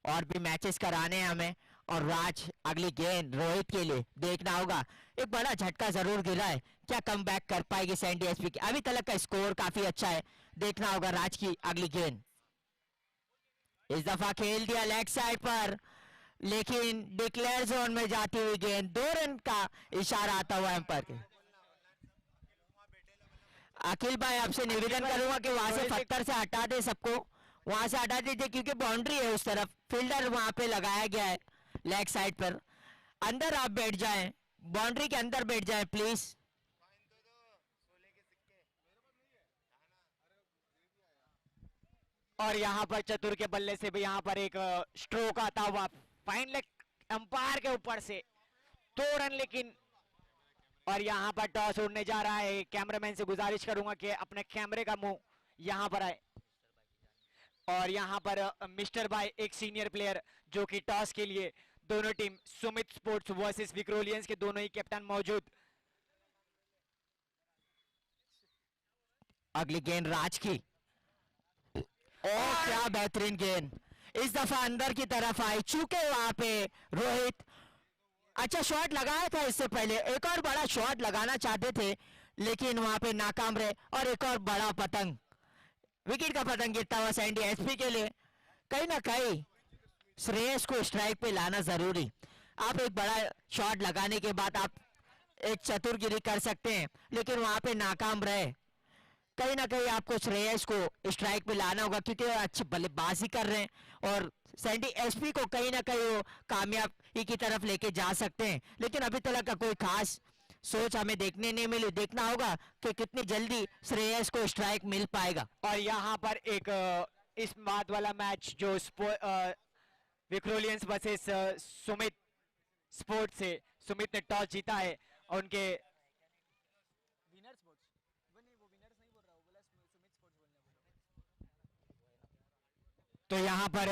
और भी मैचेस कराने हैं हमें। और राज अगली गेंद रोहित के लिए, देखना होगा। एक बड़ा झटका जरूर गिरा है, क्या कमबैक कर पाएगी सैंडी एसपी की? अभी तक का स्कोर काफी अच्छा है, देखना होगा राज की अगली गेंद। इस दफा खेल दिया लेग साइड पर, लेकिन डिक्लेयर जोन में जाती हुई गेंद, 2 रन का इशारा आता हुआ एम्पायर के। अखिल भाई आपसे निवेदन करूंगा कि वहां से पत्थर से हटा दे सबको, वहां से हटा दीजिए क्योंकि बाउंड्री है उस तरफ, फील्डर वहां पे लगाया गया है लेग साइड पर। अंदर आप बैठ जाएं, बाउंड्री के अंदर बैठ जाएं प्लीज। और यहाँ पर चतुर के बल्ले से भी यहाँ पर एक स्ट्रोक आता हुआ, फाइन लेग अंपायर के ऊपर से 2 रन लेकिन। और यहाँ पर टॉस उड़ने जा रहा है। कैमरामैन से गुजारिश करूंगा कि अपने कैमरे का मुंह यहाँ पर आए। और यहाँ पर मिस्टर भाई, एक सीनियर प्लेयर जो कि टॉस के लिए, दोनों टीम सुमित स्पोर्ट्स वर्सेस विक्रोलियंस के दोनों ही कैप्टन मौजूद। अगली गेंद राज की, क्या बेहतरीन गेंद, इस दफा अंदर की तरफ आई, चूके वहां पे रोहित अच्छा शॉट लगाया था। इससे पहले एक और बड़ा शॉट लगाना चाहते थे लेकिन वहां पे नाकाम रहे। और एक और बड़ा पतंग, विकेट का पतंग गिरता हुआ सैंडी एसपी के लिए। कहीं ना कहीं श्रेयस को स्ट्राइक पे लाना जरूरी। आप एक बड़ा शॉट लगाने के बाद आप एक चतुरगिरी कर सकते हैं लेकिन वहां पे नाकाम रहे। कहीं ना कहीं आपको श्रेयस को स्ट्राइक पे लाना होगा क्योंकि वो अच्छी बल्लेबाजी कर रहे हैं और सैंडी एसपी को कहीं ना कहीं वो कामयाबी की तरफ लेके जा सकते हैं। लेकिन अभी तक का कोई खास सोच हमें देखने नहीं मिली, देखना होगा कि कितनी जल्दी श्रेयस को स्ट्राइक मिल पाएगा। और यहाँ पर एक इस बात वाला मैच जो विक्रोलियंस वर्सेस सुमित स्पोर्ट्स से, सुमित ने टॉस जीता है और उनके तो यहाँ पर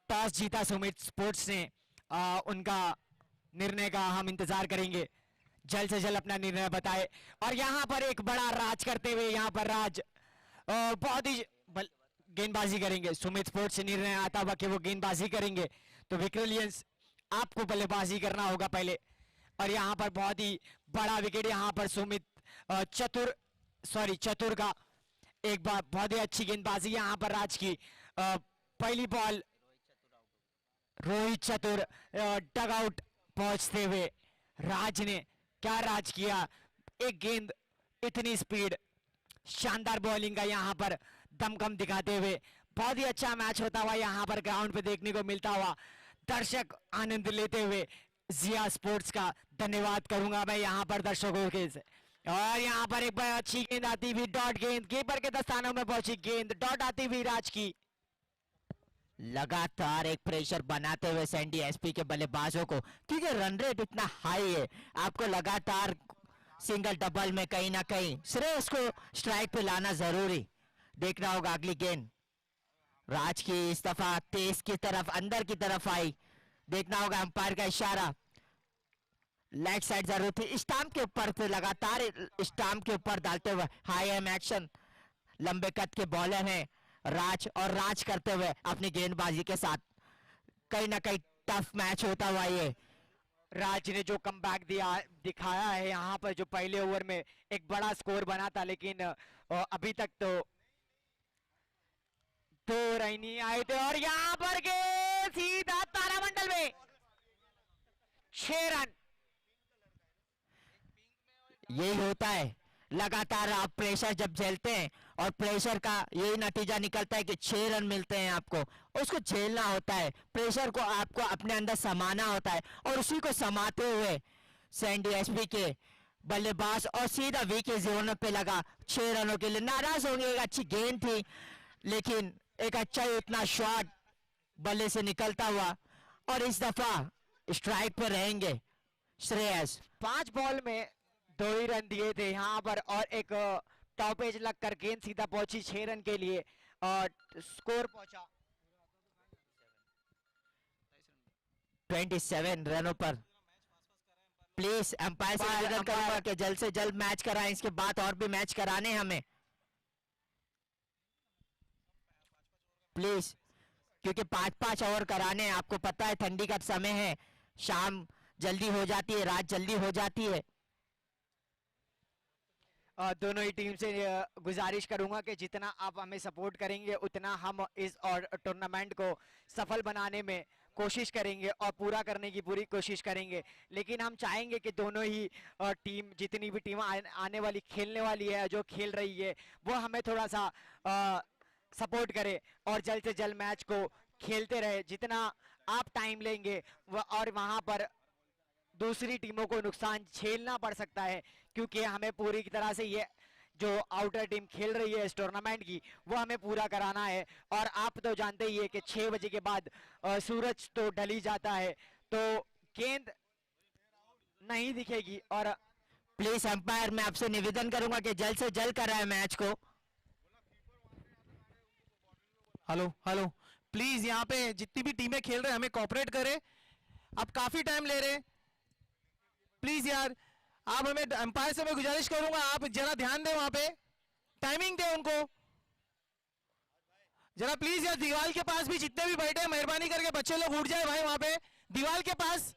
टॉस जीता सुमित स्पोर्ट्स ने। उनका निर्णय का हम इंतजार करेंगे, जल्द से जल्द अपना निर्णय बताए। और यहाँ पर एक बड़ा राज करते हुए यहाँ पर राज बहुत ही गेंदबाजी करेंगे। सुमित स्पोर्ट्स से निर्णय आता हुआ कि वो गेंदबाजी करेंगे, तो विक्रोलियंस आपको बल्लेबाजी करना होगा पहले। और यहाँ पर बहुत ही बड़ा विकेट यहाँ पर सुमित चतुर का एक बार बहुत ही अच्छी गेंदबाजी यहाँ पर राज की। पहली बॉल रोहित चतुर डग आउट पहुंचते हुए राज ने क्या राज किया, एक गेंद इतनी स्पीड, शानदार बॉलिंग का यहाँ पर दमखम दिखाते हुए बहुत ही अच्छा मैच होता हुआ यहाँ पर ग्राउंड पे देखने को मिलता हुआ, दर्शक आनंद लेते हुए जिया स्पोर्ट्स का धन्यवाद करूंगा मैं यहाँ पर दर्शकों के से। और यहाँ पर एक बार अच्छी गेंद आती हुई, डॉट गेंद कीपर के दस्तानों में पहुंची गेंद, डॉट आती हुई राज की। लगातार एक प्रेशर बनाते हुए सैंडी एसपी के बल्लेबाजों को, क्योंकि रन रेट इतना हाई है, आपको लगातार सिंगल डबल में कहीं ना कहीं श्रेयस को स्ट्राइक पे लाना जरूरी। देखना होगा अगली गेंद राज की, इस दफा तेज की तरफ, अंदर की तरफ आई, देखना होगा अंपायर का इशारा। लेग साइड जरूर थी, स्टाम्प के ऊपर थे, लगातार स्टाम्प के ऊपर डालते हुए हाई एम एक्शन, लंबे कद के बॉलर हैं राज, और राज करते हुए अपनी गेंदबाजी के साथ कहीं ना कहीं टफ मैच होता हुआ ये। राज ने जो कमबैक दिखाया है यहाँ पर, जो पहले ओवर में एक बड़ा स्कोर बना था, लेकिन अभी तक तो 2 रन नहीं आए थे। और यहाँ पर गेंद सीधा तारामंडल में, 6 रन। यही होता है, लगातार आप प्रेशर जब झेलते हैं और प्रेशर का यही नतीजा निकलता है कि 6 रन मिलते हैं आपको, उसको झेलना होता है, प्रेशर को आपको अपने अंदर समाना होता है। और उसी को समाते हुए सैंडी एसपी के बल्लेबाज और सीधा वी के जोन पे लगा 6 रनों के लिए। नाराज होंगे, एक अच्छी गेंद थी लेकिन एक अच्छा ही उतना शॉट बल्ले से निकलता हुआ, और इस दफा स्ट्राइक पर रहेंगे श्रेयस। 5 बॉल में 2 ही रन दिए थे यहाँ पर, और एक टॉप एज लगकर गेंद सीधा पहुंची 6 रन के लिए, और स्कोर पहुंचा 27 रनों पर। प्लीज एम्पायर से अंपायर- निवेदन करूंगा अंपायर- कि जल्द से जल्द मैच कराएं, इसके बाद और भी मैच कराने हमें प्लीज, क्योंकि 5-5 ओवर कराने हैं। आपको पता है ठंडी का समय है, शाम जल्दी हो जाती है, रात जल्दी हो जाती है। दोनों ही टीम से गुजारिश करूंगा कि जितना आप हमें सपोर्ट करेंगे उतना हम इस और टूर्नामेंट को सफल बनाने में कोशिश करेंगे और पूरा करने की पूरी कोशिश करेंगे। लेकिन हम चाहेंगे कि दोनों ही टीम, जितनी भी टीम आने वाली खेलने वाली है, जो खेल रही है, वो हमें थोड़ा सा सपोर्ट करे और जल्द से जल्द मैच को खेलते रहे। जितना आप टाइम लेंगे और वहां पर दूसरी टीमों को नुकसान झेलना पड़ सकता है, क्योंकि हमें पूरी तरह से ये जो आउटर टीम खेल रही है इस टूर्नामेंट की, वो हमें पूरा कराना है। और आप तो जानते ही है कि 6 बजे के बाद सूरज तो ढल ही जाता है, तो गेंद नहीं दिखेगी। और प्लीज एम्पायर, मैं आपसे निवेदन करूंगा कि जल्द से जल्द कराएं मैच को। हेलो हेलो, प्लीज यहाँ पे जितनी भी टीमें खेल रहे हैं हमें कोऑपरेट करें। आप काफी टाइम ले रहे हैं, प्लीज यार। आप हमें, एम्पायर से मैं गुजारिश करूंगा, आप जरा ध्यान दें, वहां पे टाइमिंग दें उनको जरा प्लीज यार। दीवार के पास भी जितने भी बैठे हैं, मेहरबानी करके बच्चे लोग उठ जाए भाई। वहां पे दीवार के पास,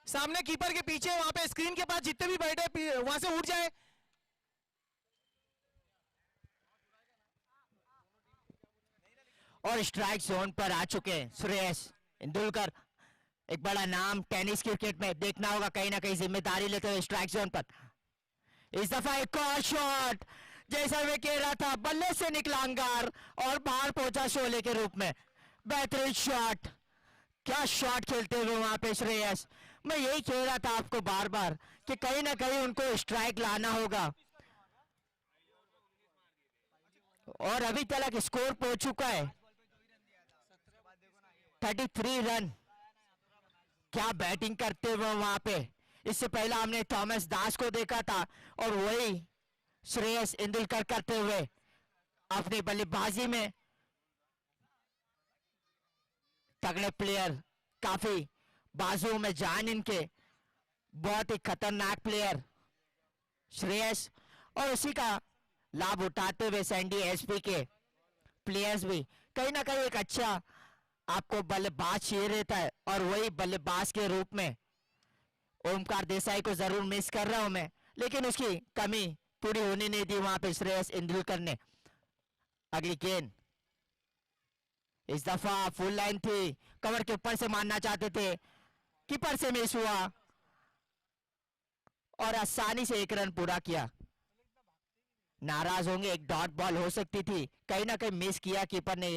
सामने कीपर के पीछे, वहां पे स्क्रीन के पास जितने भी बैठे वहां से उठ जाए। और स्ट्राइक जोन पर आ चुके हैं श्रेयस इंदुलकर, एक बड़ा नाम टेनिस क्रिकेट में। देखना होगा कहीं ना कहीं जिम्मेदारी लेते हुए स्ट्राइक जोन पर। इस दफा एक और शॉट, जैसा मैं कह रहा था, बल्ले से निकला अंगार और बाहर पहुंचा शोले के रूप में। बेहतरीन शॉट, क्या शॉट खेलते हुए वहां पे श्रेयस। मैं यही कह रहा था आपको बार बार कि कहीं ना कहीं उनको स्ट्राइक लाना होगा। और अभी तक स्कोर पहुंच चुका है 33 रन। क्या बैटिंग करते हुए वहां पे। इससे पहला हमने थॉमस दास को देखा था, और वही श्रेयस इंदुलकर करते हुए अपनी बल्लेबाजी में तगड़े प्लेयर, काफी बाजुओं में जान इनके, बहुत ही खतरनाक प्लेयर श्रेयस। और उसी का लाभ उठाते हुए सैंडी एसपी के प्लेयर्स भी कहीं ना कहीं एक अच्छा आपको बल्लेबाज चाहिए रहता है, और वही बल्लेबाज के रूप में ओमकार देसाई को जरूर मिस कर रहा हूं मैं, लेकिन उसकी कमी पूरी होने नहीं दी वहां पे श्रेयस इंदुलकर ने। अगली गेंद इस दफा फुल लाइन थी, कवर के ऊपर से मारना चाहते थे, कीपर से मिस हुआ और आसानी से 1 रन पूरा किया। नाराज होंगे, एक डॉट बॉल हो सकती थी, कहीं ना कहीं मिस किया कीपर ने।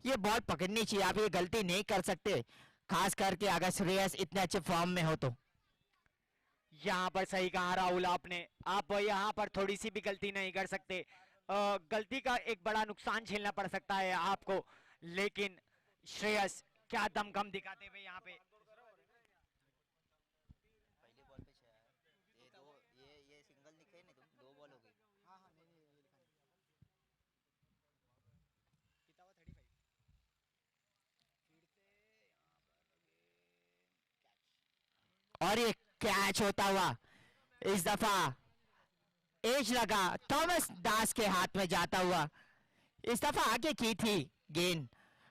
ये बॉल पकड़नी चाहिए, आप ये गलती नहीं कर सकते, खास करके अगर श्रेयस इतने अच्छे फॉर्म में हो तो। यहाँ पर सही कहा राहुल आपने, आप यहाँ पर थोड़ी सी भी गलती नहीं कर सकते। गलती का एक बड़ा नुकसान झेलना पड़ सकता है आपको, लेकिन श्रेयस क्या दमखम दिखाते हुए यहाँ पे। पहली बॉल पे 6 है, ये दो, ये सिंगल दिखे नहीं, तुम 2 बॉल हो गई। और ये कैच होता हुआ इस दफा एज लगा, थॉमस दास के हाथ में जाता हुआ। इस दफा आगे की थी गेंद,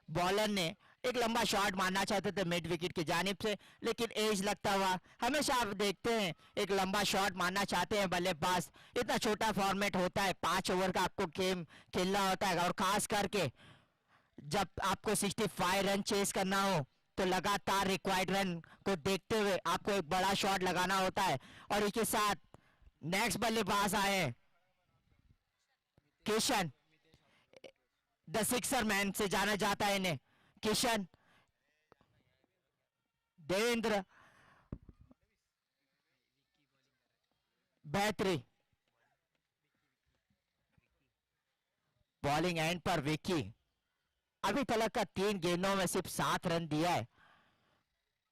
बॉलर ने एक लंबा शॉट मारना चाहते थे मिड विकेट की जानिब से, लेकिन एज लगता हुआ। हमेशा आप देखते हैं एक लंबा शॉट मारना चाहते हैं बल्लेबाज, इतना छोटा फॉर्मेट होता है, 5 ओवर का आपको गेम खेलना होता है, और खास करके जब आपको 65 रन चेस करना हो तो लगातार रिक्वायर्ड रन को देखते हुए आपको एक बड़ा शॉट लगाना होता है। और इसके साथ नेक्स्ट बल्लेबाज आए किशन, द सिक्सर मैन से जाना जाता है इन्हें, किशन देवेंद्र बेहतरी। बॉलिंग एंड पर विक्की, अभी तक का 3 गेंदों में सिर्फ 7 रन दिया है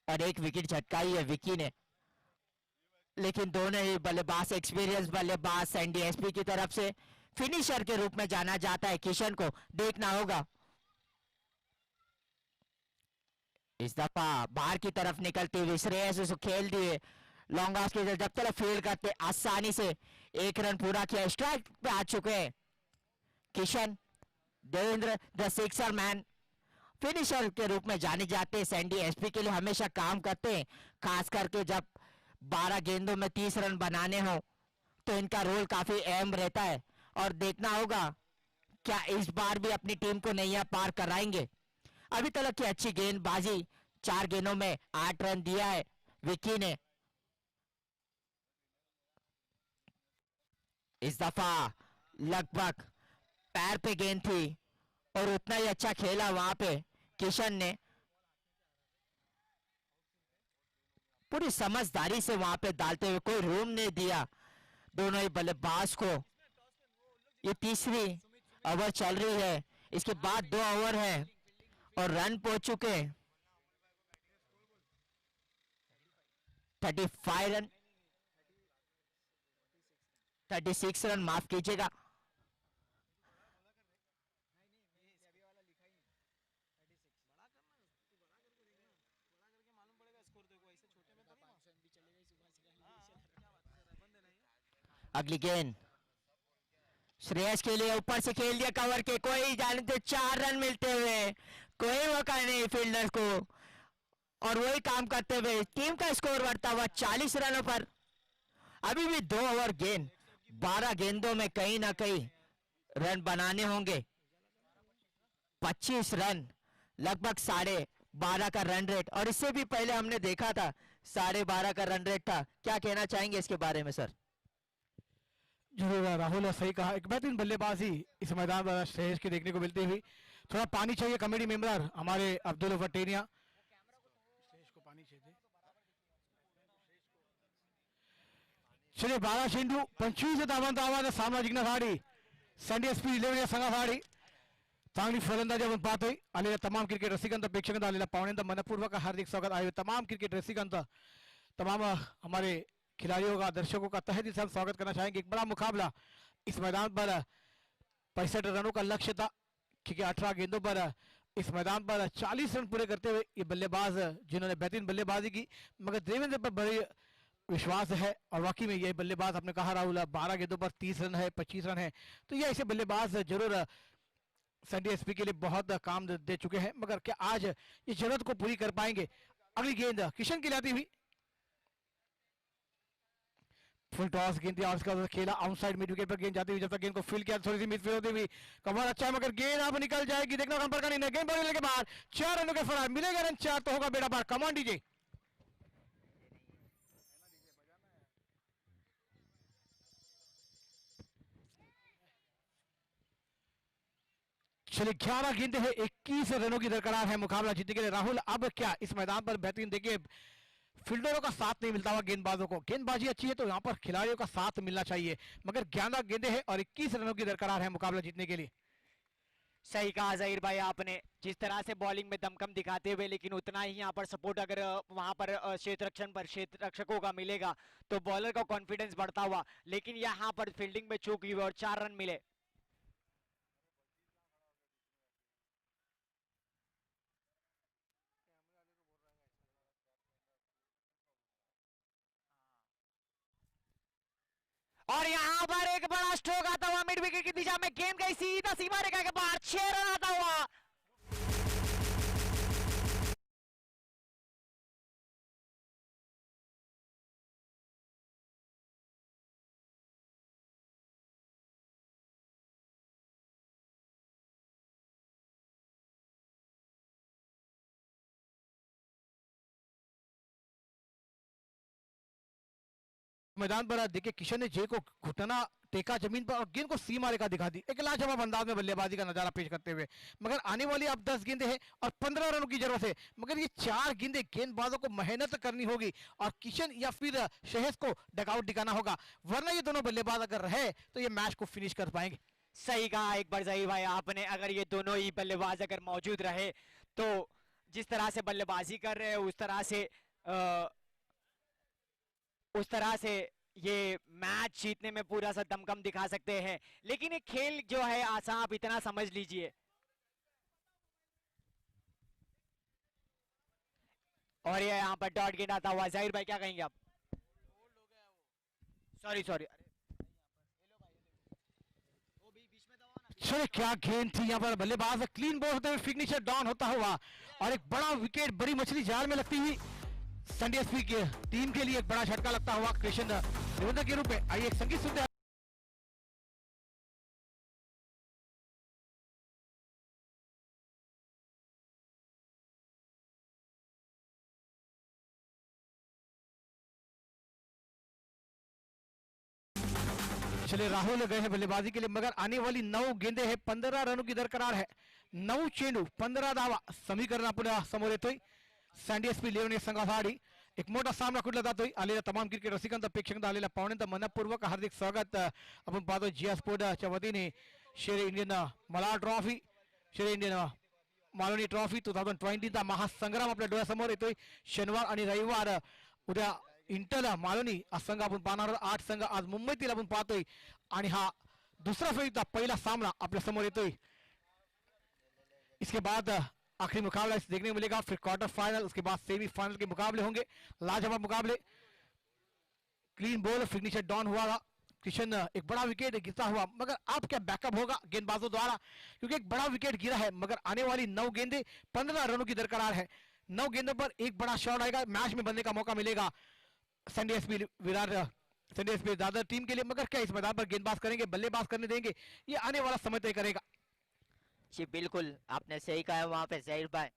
और 1 विकेट झटकाई है विकी ने। लेकिन दोनों ही बल्लेबाज एक्सपीरियंस बल्लेबाज एनडीएसपी की तरफ से फिनिशर के रूप में जाना जाता है। किशन को देखना होगा, इस दफा बाहर की तरफ निकलती हुई श्रेयस उसे खेल दिए लॉन्ग ऑफ के जब तक फील्ड करते आसानी से 1 रन पूरा किया। स्ट्राइक पे आ चुके हैं Kishan. Devendra the sixer man finisher के रूप में जाने जाते हैं। सैंडी एसपी के लिए हमेशा काम करते हैं, खास करके जब 12 गेंदों में 30 रन बनाने हो तो इनका रोल काफी अहम रहता है। और देखना होगा क्या इस बार भी अपनी टीम को नैया पार कराएंगे। अभी तक की अच्छी गेंदबाजी, 4 गेंदों में 8 रन दिया है विकी ने। इस दफा लगभग पैर पे गेंद थी और उतना ही अच्छा खेला वहां पे किशन ने। पूरी समझदारी से वहां पे डालते हुए कोई रूम नहीं दिया दोनों ही बल्लेबाज को। ये तीसरी ओवर चल रही है, इसके बाद 2 ओवर है और रन पहुंच चुके 35 रन 36 रन माफ कीजिएगा। अगली गेंद श्रेयस के लिए ऊपर से खेल दिया कवर के, कोई जाने तो 4 रन मिलते हुए, कोई मौका नहीं फील्डर को और वही काम करते हुए टीम का स्कोर बढ़ता हुआ 40 रनों पर। अभी भी 2 ओवर गेंद, 12 गेंदों में कहीं ना कहीं रन बनाने होंगे। 25 रन लगभग 12.5 का रन रेट, और इससे भी पहले हमने देखा था 12.5 का रन रेट था। क्या कहना चाहेंगे इसके बारे में सर? जरूर राहुल ने सही कहा, एक बेहतरीन बल्लेबाजी इस मैदान पर श्रेयस की देखने को मिलती हुई। थोड़ा पानी चाहिए कमेटी मेंबर हमारे अब्दुल वटेनिया, श्रेयस को पानी चाहिए। चलिए 12 चेंडू 25 धावांचा आवाज सामना जिंकण्यासाठी सँडी एसपी 11 या संघासाठी चांगली फलंदाजी आपण पाहतोय। आलेल्या तमाम क्रिकेट रसिकांचं प्रेक्षकांचं आलेल्या पाहुण्यांचं मनपूर्वक हार्दिक स्वागत आहे। तमाम क्रिकेट रसिकांचं, तमाम हमारे खिलाड़ियों का, दर्शकों का तहे दिल से हम स्वागत करना चाहेंगे। एक बड़ा मुकाबला इस मैदान पर 65 रनों का लक्ष्य था, क्योंकि 18 गेंदों पर इस मैदान पर 40 रन पूरे करते हुए ये बल्लेबाज जिन्होंने बेहतरीन बल्लेबाजी की, मगर देवेंद्र पर बड़ी विश्वास है। और वाकई में ये बल्लेबाज आपने कहा राहुल 12 गेंदों पर 30 रन है, 25 रन है, तो ये ऐसे बल्लेबाज जरूर सँडी एसपी के लिए बहुत काम दे चुके हैं, मगर क्या आज ये जरूरत को पूरी कर पाएंगे? अगली गेंद किशन की लाती हुई, फुल टॉस गेंद और उसका खेला आउटसाइड मिड विकेट पर गेंद जाती हुई, जब तक गेंद को फील किया थोड़ी सी मिस फील होती हुई, कवर अच्छा है मगर गेंद अब निकल जाएगी। देखना कम पर का नहीं, गेंद बॉल के बाद 4 रनों के फरार मिलेगा, रन 4 तो होगा बेड़ा पार। कमान डीजे चलिए 11 गेंदें है, 21 रनों की दरकरार है मुकाबला जीतने के लिए। राहुल अब क्या इस मैदान पर बेहतरीन देखिए फील्डरों का साथ नहीं मिलता हुआ गेंदबाजों को, गेंदबाजी अच्छी है तो यहाँ पर खिलाड़ियों का साथ मिलना चाहिए, मगर 11 गेंदें हैं और 21 रनों की दरकरार है मुकाबला जीतने के लिए। सही कहा जहीर भाई आपने, जिस तरह से बॉलिंग में दमखम दिखाते हुए, लेकिन उतना ही यहाँ पर सपोर्ट अगर वहां पर क्षेत्र रक्षण पर क्षेत्र रक्षकों का मिलेगा तो बॉलर का कॉन्फिडेंस बढ़ता हुआ, लेकिन यहाँ पर फील्डिंग में चूक हुई और 4 रन मिले। और यहाँ पर एक बड़ा स्ट्रोक आता हुआ मिड विकेट की दिशा में, गेंद गई सीधा सीमा रेखा के बाहर, 6 रन आता हुआ। मैदान पर देखिए किशन ने जे को घुटना टेका जमीन पर और गेंद को सीमा रेखा दिखा दी, एक लाजवाब अंदाज में बल्लेबाजी का नजारा पेश करते हुए। मगर आने वाली अब 10 गेंदें हैं और 15 रनों की जरूरत है, मगर ये 4 गेंदें गेंदबाजों को मेहनत करनी होगी और किशन या फिर श्रेयस को डगआउट दिखाना होगा, वरना ये दोनों बल्लेबाज अगर रहे तो ये मैच को फिनिश कर पाएंगे। सही कहा एक बार जहीर भाई आपने, अगर ये दोनों ही बल्लेबाज अगर मौजूद रहे तो जिस तरह से बल्लेबाजी कर रहे हैं उस तरह से ये मैच जीतने में पूरा सा दमखम दिखा सकते हैं। लेकिन ये खेल जो है आसान, आप इतना समझ लीजिए। और ये यहाँ पर डॉट गेंद आता हुआ, जाहिर भाई क्या कहेंगे आप? सॉरी सॉरी, चले क्या गेंद थी यहाँ पर, बल्लेबाज क्लीन बॉल होते हुए फिनिशर डाउन होता हुआ और एक बड़ा विकेट, बड़ी मछली जाल में लगती हुई संडे एसपी की टीम के लिए एक बड़ा झटका लगता हुआ कृष्ण निबंधक के रूप में। आइए एक संगीत सुनते हैं। चले राहुल गए हैं बल्लेबाजी के लिए, मगर आने वाली 9 गेंदे हैं, 15 रनों की दरकरार है, 9 चेंडू 15 धावा समीकरण आपल्या समोर येतोय। सँडी एसपी लेवणे संघासाठी एक मोठा सामना कुठला जातोय, आलेल्या तमाम क्रिकेट रसिकांचा प्रेक्षकांचा आलेल्या पाहुण्यांचा मनपूर्वक हार्दिक स्वागत आपण पाहतो जिया स्पोर्टच्या वतीने शेर इंडियन मलाड ट्रॉफी, शेर इंडियन मालवणी ट्रॉफी 2020 चा महासंग्राम आपल्या डोळ्यासमोर येतोय। शनिवार आणि रविवार उद्या इंटल मालवणी हा संघ आपण पाहणार, 8 संघ आज मुंबईतील आपण पाहतोय आणि हा दूसरा फेरीचा पहिला सामना आपल्या समोर येतोय। इसके बाद आखिरी मुकाबला इस देखने को मिलेगा, फिर क्वार्टर फाइनल, उसके बाद सेमीफाइनल के मुकाबले होंगे, लाजवाब मुकाबले। क्लीन बॉल फिनिशर डाउन हुआ, किशन एक बड़ा विकेट गिरता हुआ, मगर अब क्या बैकअप होगा गेंदबाजों द्वारा, क्योंकि एक बड़ा विकेट गिरा है, मगर आने वाली 9 गेंदें 15 रनों की दरकरार है। 9 गेंदों पर एक बड़ा शॉट आएगा, मैच में बनने का मौका मिलेगा Sunday SP Virat, Sunday SP Dadar team के लिए। मगर क्या इस मैदान पर गेंदबाज करेंगे, बल्लेबाज करने देंगे, ये आने वाला समय तय करेगा। जी बिल्कुल, आपने सही कहा है वहां पे जहीर भाई,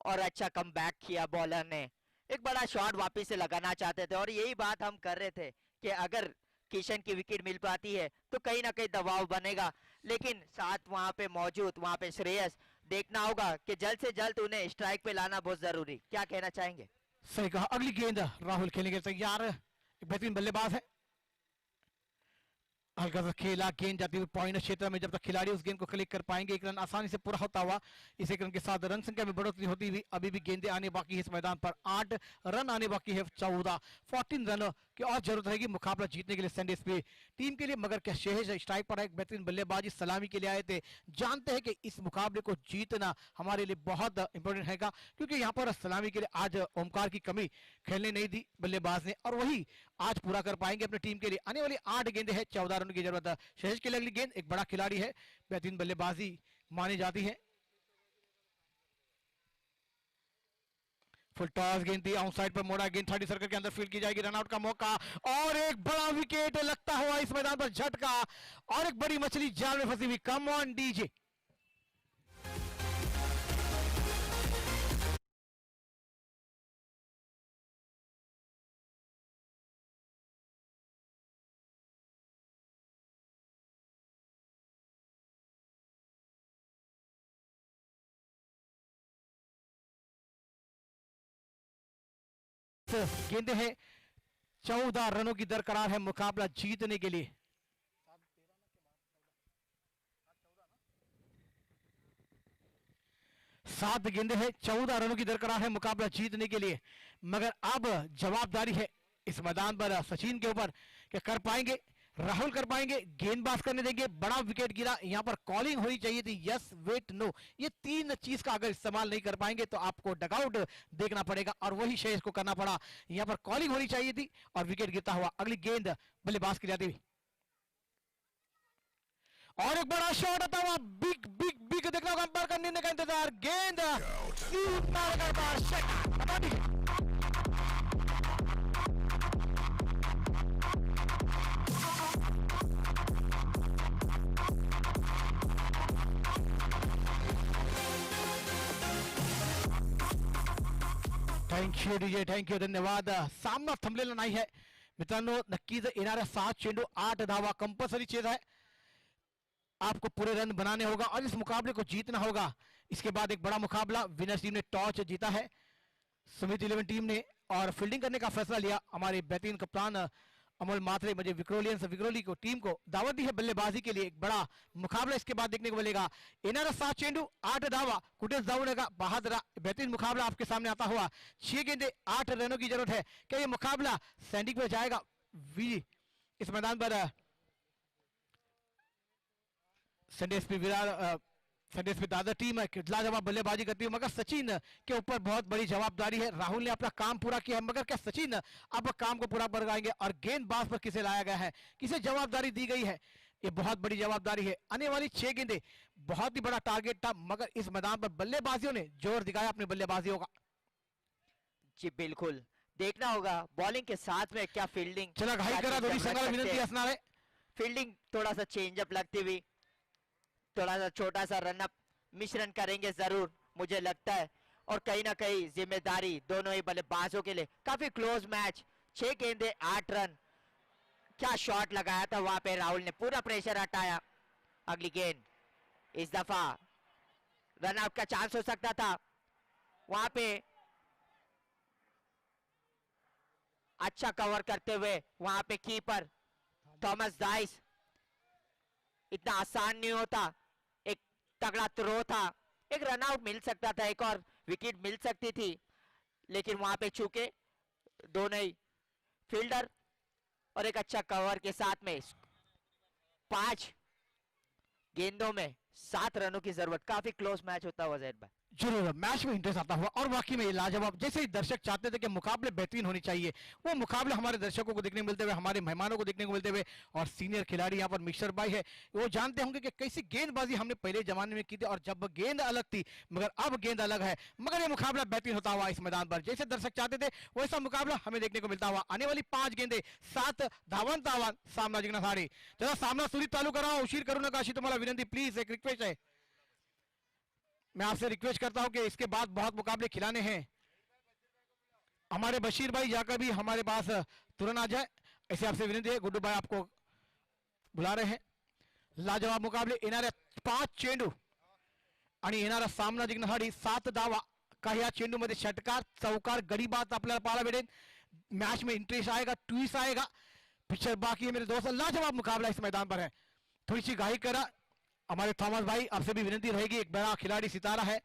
और अच्छा कमबैक किया बॉलर ने, एक बड़ा शॉट वापस से लगाना चाहते थे, और यही बात हम कर रहे थे कि अगर किशन की विकेट मिल पाती है तो कहीं ना कहीं दबाव बनेगा, लेकिन साथ वहां पे मौजूद वहां पे श्रेयस, देखना होगा कि जल्द से जल्द उन्हें स्ट्राइक पे लाना बहुत जरूरी। क्या कहना चाहेंगे? सही कहा, अगली गेंद राहुल खेलने के तैयार, एक बेहतरीन बल्लेबाज है, हल्का सा खेला, गेंद जाती हुई पॉइंट क्षेत्र में, जब तक खिलाड़ी उस गेंद को क्लिक कर पाएंगे एक रन आसानी से पूरा होता हुआ, इस एक रन के साथ रन संख्या में बढ़ोतरी होती हुई अभी भी गेंदें आने बाकी है इस मैदान पर, 8 रन आने बाकी है, 14 रन की और जरूरत रहेगी मुकाबला जीतने के लिए संडे एसपी टीम के लिए। मगर क्या शेष स्ट्राइक पर है, एक बेहतरीन बल्लेबाजी सलामी के लिए आए थे, जानते हैं कि इस मुकाबले को जीतना हमारे लिए बहुत इंपॉर्टेंट है, क्योंकि यहाँ पर सलामी के लिए आज ओमकार की कमी खेलने नहीं दी बल्लेबाज ने, और वही आज पूरा कर पाएंगे अपनी टीम के लिए। आने वाली 8 गेंदें हैं, 14 रन की जरूरत है शेष के लिए। अगली गेंद, एक बड़ा खिलाड़ी है, बेहतरीन बल्लेबाजी मानी जाती है, फुल टॉस गेंद थी, आउटसाइड पर मोड़ा, गेंद 30 सर्कल के अंदर फील्ड की जाएगी, रनआउट का मौका, और एक बड़ा विकेट लगता हुआ इस मैदान पर झटका, और एक बड़ी मछली जाल में फंसी हुई। कम ऑन डीजे, गेंदे हैं, 14 रनों की दरकरार है मुकाबला जीतने के लिए। सात गेंदे हैं, 14 रनों की दरकरार है मुकाबला जीतने के लिए। मगर अब जवाबदारी है इस मैदान पर सचिन के ऊपर, क्या कर पाएंगे, राहुल कर पाएंगे, गेंदबाज करने देंगे। बड़ा विकेट गिरा, यहाँ पर कॉलिंग होनी चाहिए थी, यस वेट नो, ये 3 चीज का अगर इस्तेमाल नहीं कर पाएंगे तो आपको डगआउट देखना पड़ेगा, और वही शेष को करना पड़ा। यहाँ पर कॉलिंग होनी चाहिए थी और विकेट गिरता हुआ। अगली गेंद बल्लेबाज की जाती हुई, और एक बड़ा शॉट आता हुआ, बिग बिग बिग, देखना होगा अंपायर का निर्णय का इंतजार। गेंद थँक्यू डीजे, थँक्यू, धन्यवाद। सामना थांबलेला नाही आहे मित्रांनो, नक्कीच येणाऱ्या 7 चेंडू 8 धावा कंपल्सरी चेज है, आपको पूरे रन बनाने होगा और इस मुकाबले को जीतना होगा। इसके बाद एक बड़ा मुकाबला, विनर्स टीम ने टॉस जीता है सुमित 11 टीम ने, और फील्डिंग करने का फैसला लिया हमारे बेहतरीन कप्तान अमोल मात्रे मुझे विक्रोली को टीम को दावत दी है बल्लेबाजी के लिए। एक बड़ा मुकाबला इसके बाद देखने को मिलेगा। एनारा 7 चेंडू 8 धावा कुटेश दावड़े का बहादुर बेहतरीन मुकाबला आपके सामने आता हुआ। 6 गेंदे 8 रनों की जरूरत है। क्या ये मुकाबला सैंडिक में जाएगा? इस मैदान पर संदेश में दादा टीम है लाजवाब बल्लेबाजी करती है, मगर सचिन के ऊपर बहुत बड़ी जवाबदारी है। राहुल ने अपना काम पूरा किया है, मगर क्या सचिन अब काम को पूरा कराएंगे? और गेंदबाज पर किसे लाया गया है, किसे जवाबदारी दी गई है? ये बहुत बड़ी जवाबदारी है। आने वाली 6 गेंदे बहुत ही बड़ा टारगेट था, मगर इस मैदान पर बल्लेबाजियों ने जोर दिखाया अपनी बल्लेबाजियों का। जी बिल्कुल, देखना होगा बॉलिंग के साथ में क्या फील्डिंग। चला घाई करा दोनों संघाला विनंती असणार है। फील्डिंग थोड़ा सा चेंजअप लगती हुई, थोड़ा सा छोटा सा रनअप मिश्रण करेंगे जरूर मुझे लगता है। और कहीं ना कहीं जिम्मेदारी दोनों ही बल्लेबाजों के लिए। काफी क्लोज मैच, 6 गेंदे 8 रन। क्या शॉट लगाया था वहां पे राहुल ने, पूरा प्रेशर हटाया। अगली गेंद, इस दफा रन आउट का चांस हो सकता था वहां पे। अच्छा कवर करते हुए वहां पे कीपर थॉमस दाइस। इतना आसान नहीं होता, एक तगड़ा थ्रो था, एक रन आउट मिल सकता था, एक और विकेट मिल सकती थी, लेकिन वहां पे चूके दोनों ही फील्डर और एक अच्छा कवर के साथ में 5 गेंदों में 7 रनों की जरूरत। काफी क्लोज मैच होता हुआ जैद भाई। जरूर मैच में इंटरेस्ट आता हुआ, और वाकई में ये लाजवाब, जैसे ही दर्शक चाहते थे कि मुकाबले बेहतरीन होनी चाहिए, वो मुकाबले हमारे दर्शकों को देखने को मिलते हुए, हमारे मेहमानों को देखने को मिलते हुए। और सीनियर खिलाड़ी यहाँ पर मिक्सर भाई है, वो जानते होंगे कि कैसी गेंदबाजी हमने पहले जमाने में की थी, और जब गेंद अलग थी मगर अब गेंद अलग है। मगर ये मुकाबला बेहतरीन होता हुआ इस मैदान पर, जैसे दर्शक चाहते थे वैसा मुकाबला हमें देखने को मिलता हुआ। आने वाली 5 गेंदे 7 धावांत आव्हान सामना जिंकण्यासाठी। जरा सामना सुरीत चालू करा, उशीर करू नका अशी तुम्हाला विनंती, प्लीज एक रिक्वेस्ट है। मैं आपसे रिक्वेस्ट करता हूं कि इसके बाद बहुत मुकाबले खिलाने हैं। हमारे बशीर भाई जाकर भी हमारे पास तुरंत आ जाए, ऐसे आपसे विनंती है। गुड्डू भाई आपको बुला रहे हैं। लाजवाब मुकाबले येणाऱ्या 5 चेंडू आणि येणारा सामना जिंकण्यासाठी 7 धावा का या चेंडू मध्ये षटकार चौकार गडीबात आपल्याला पाहायला भेटेल। मैच में इंटरेस्ट आएगा, ट्विस्ट आएगा, पिक्चर बाकी है मेरे दोस्त। लाजवाब मुकाबला इस मैदान पर है। थोड़ी सी घाई करा हमारे थॉमस भाई, आपसे भी विनती रहेगी, एक बड़ा खिलाड़ी सितारा है,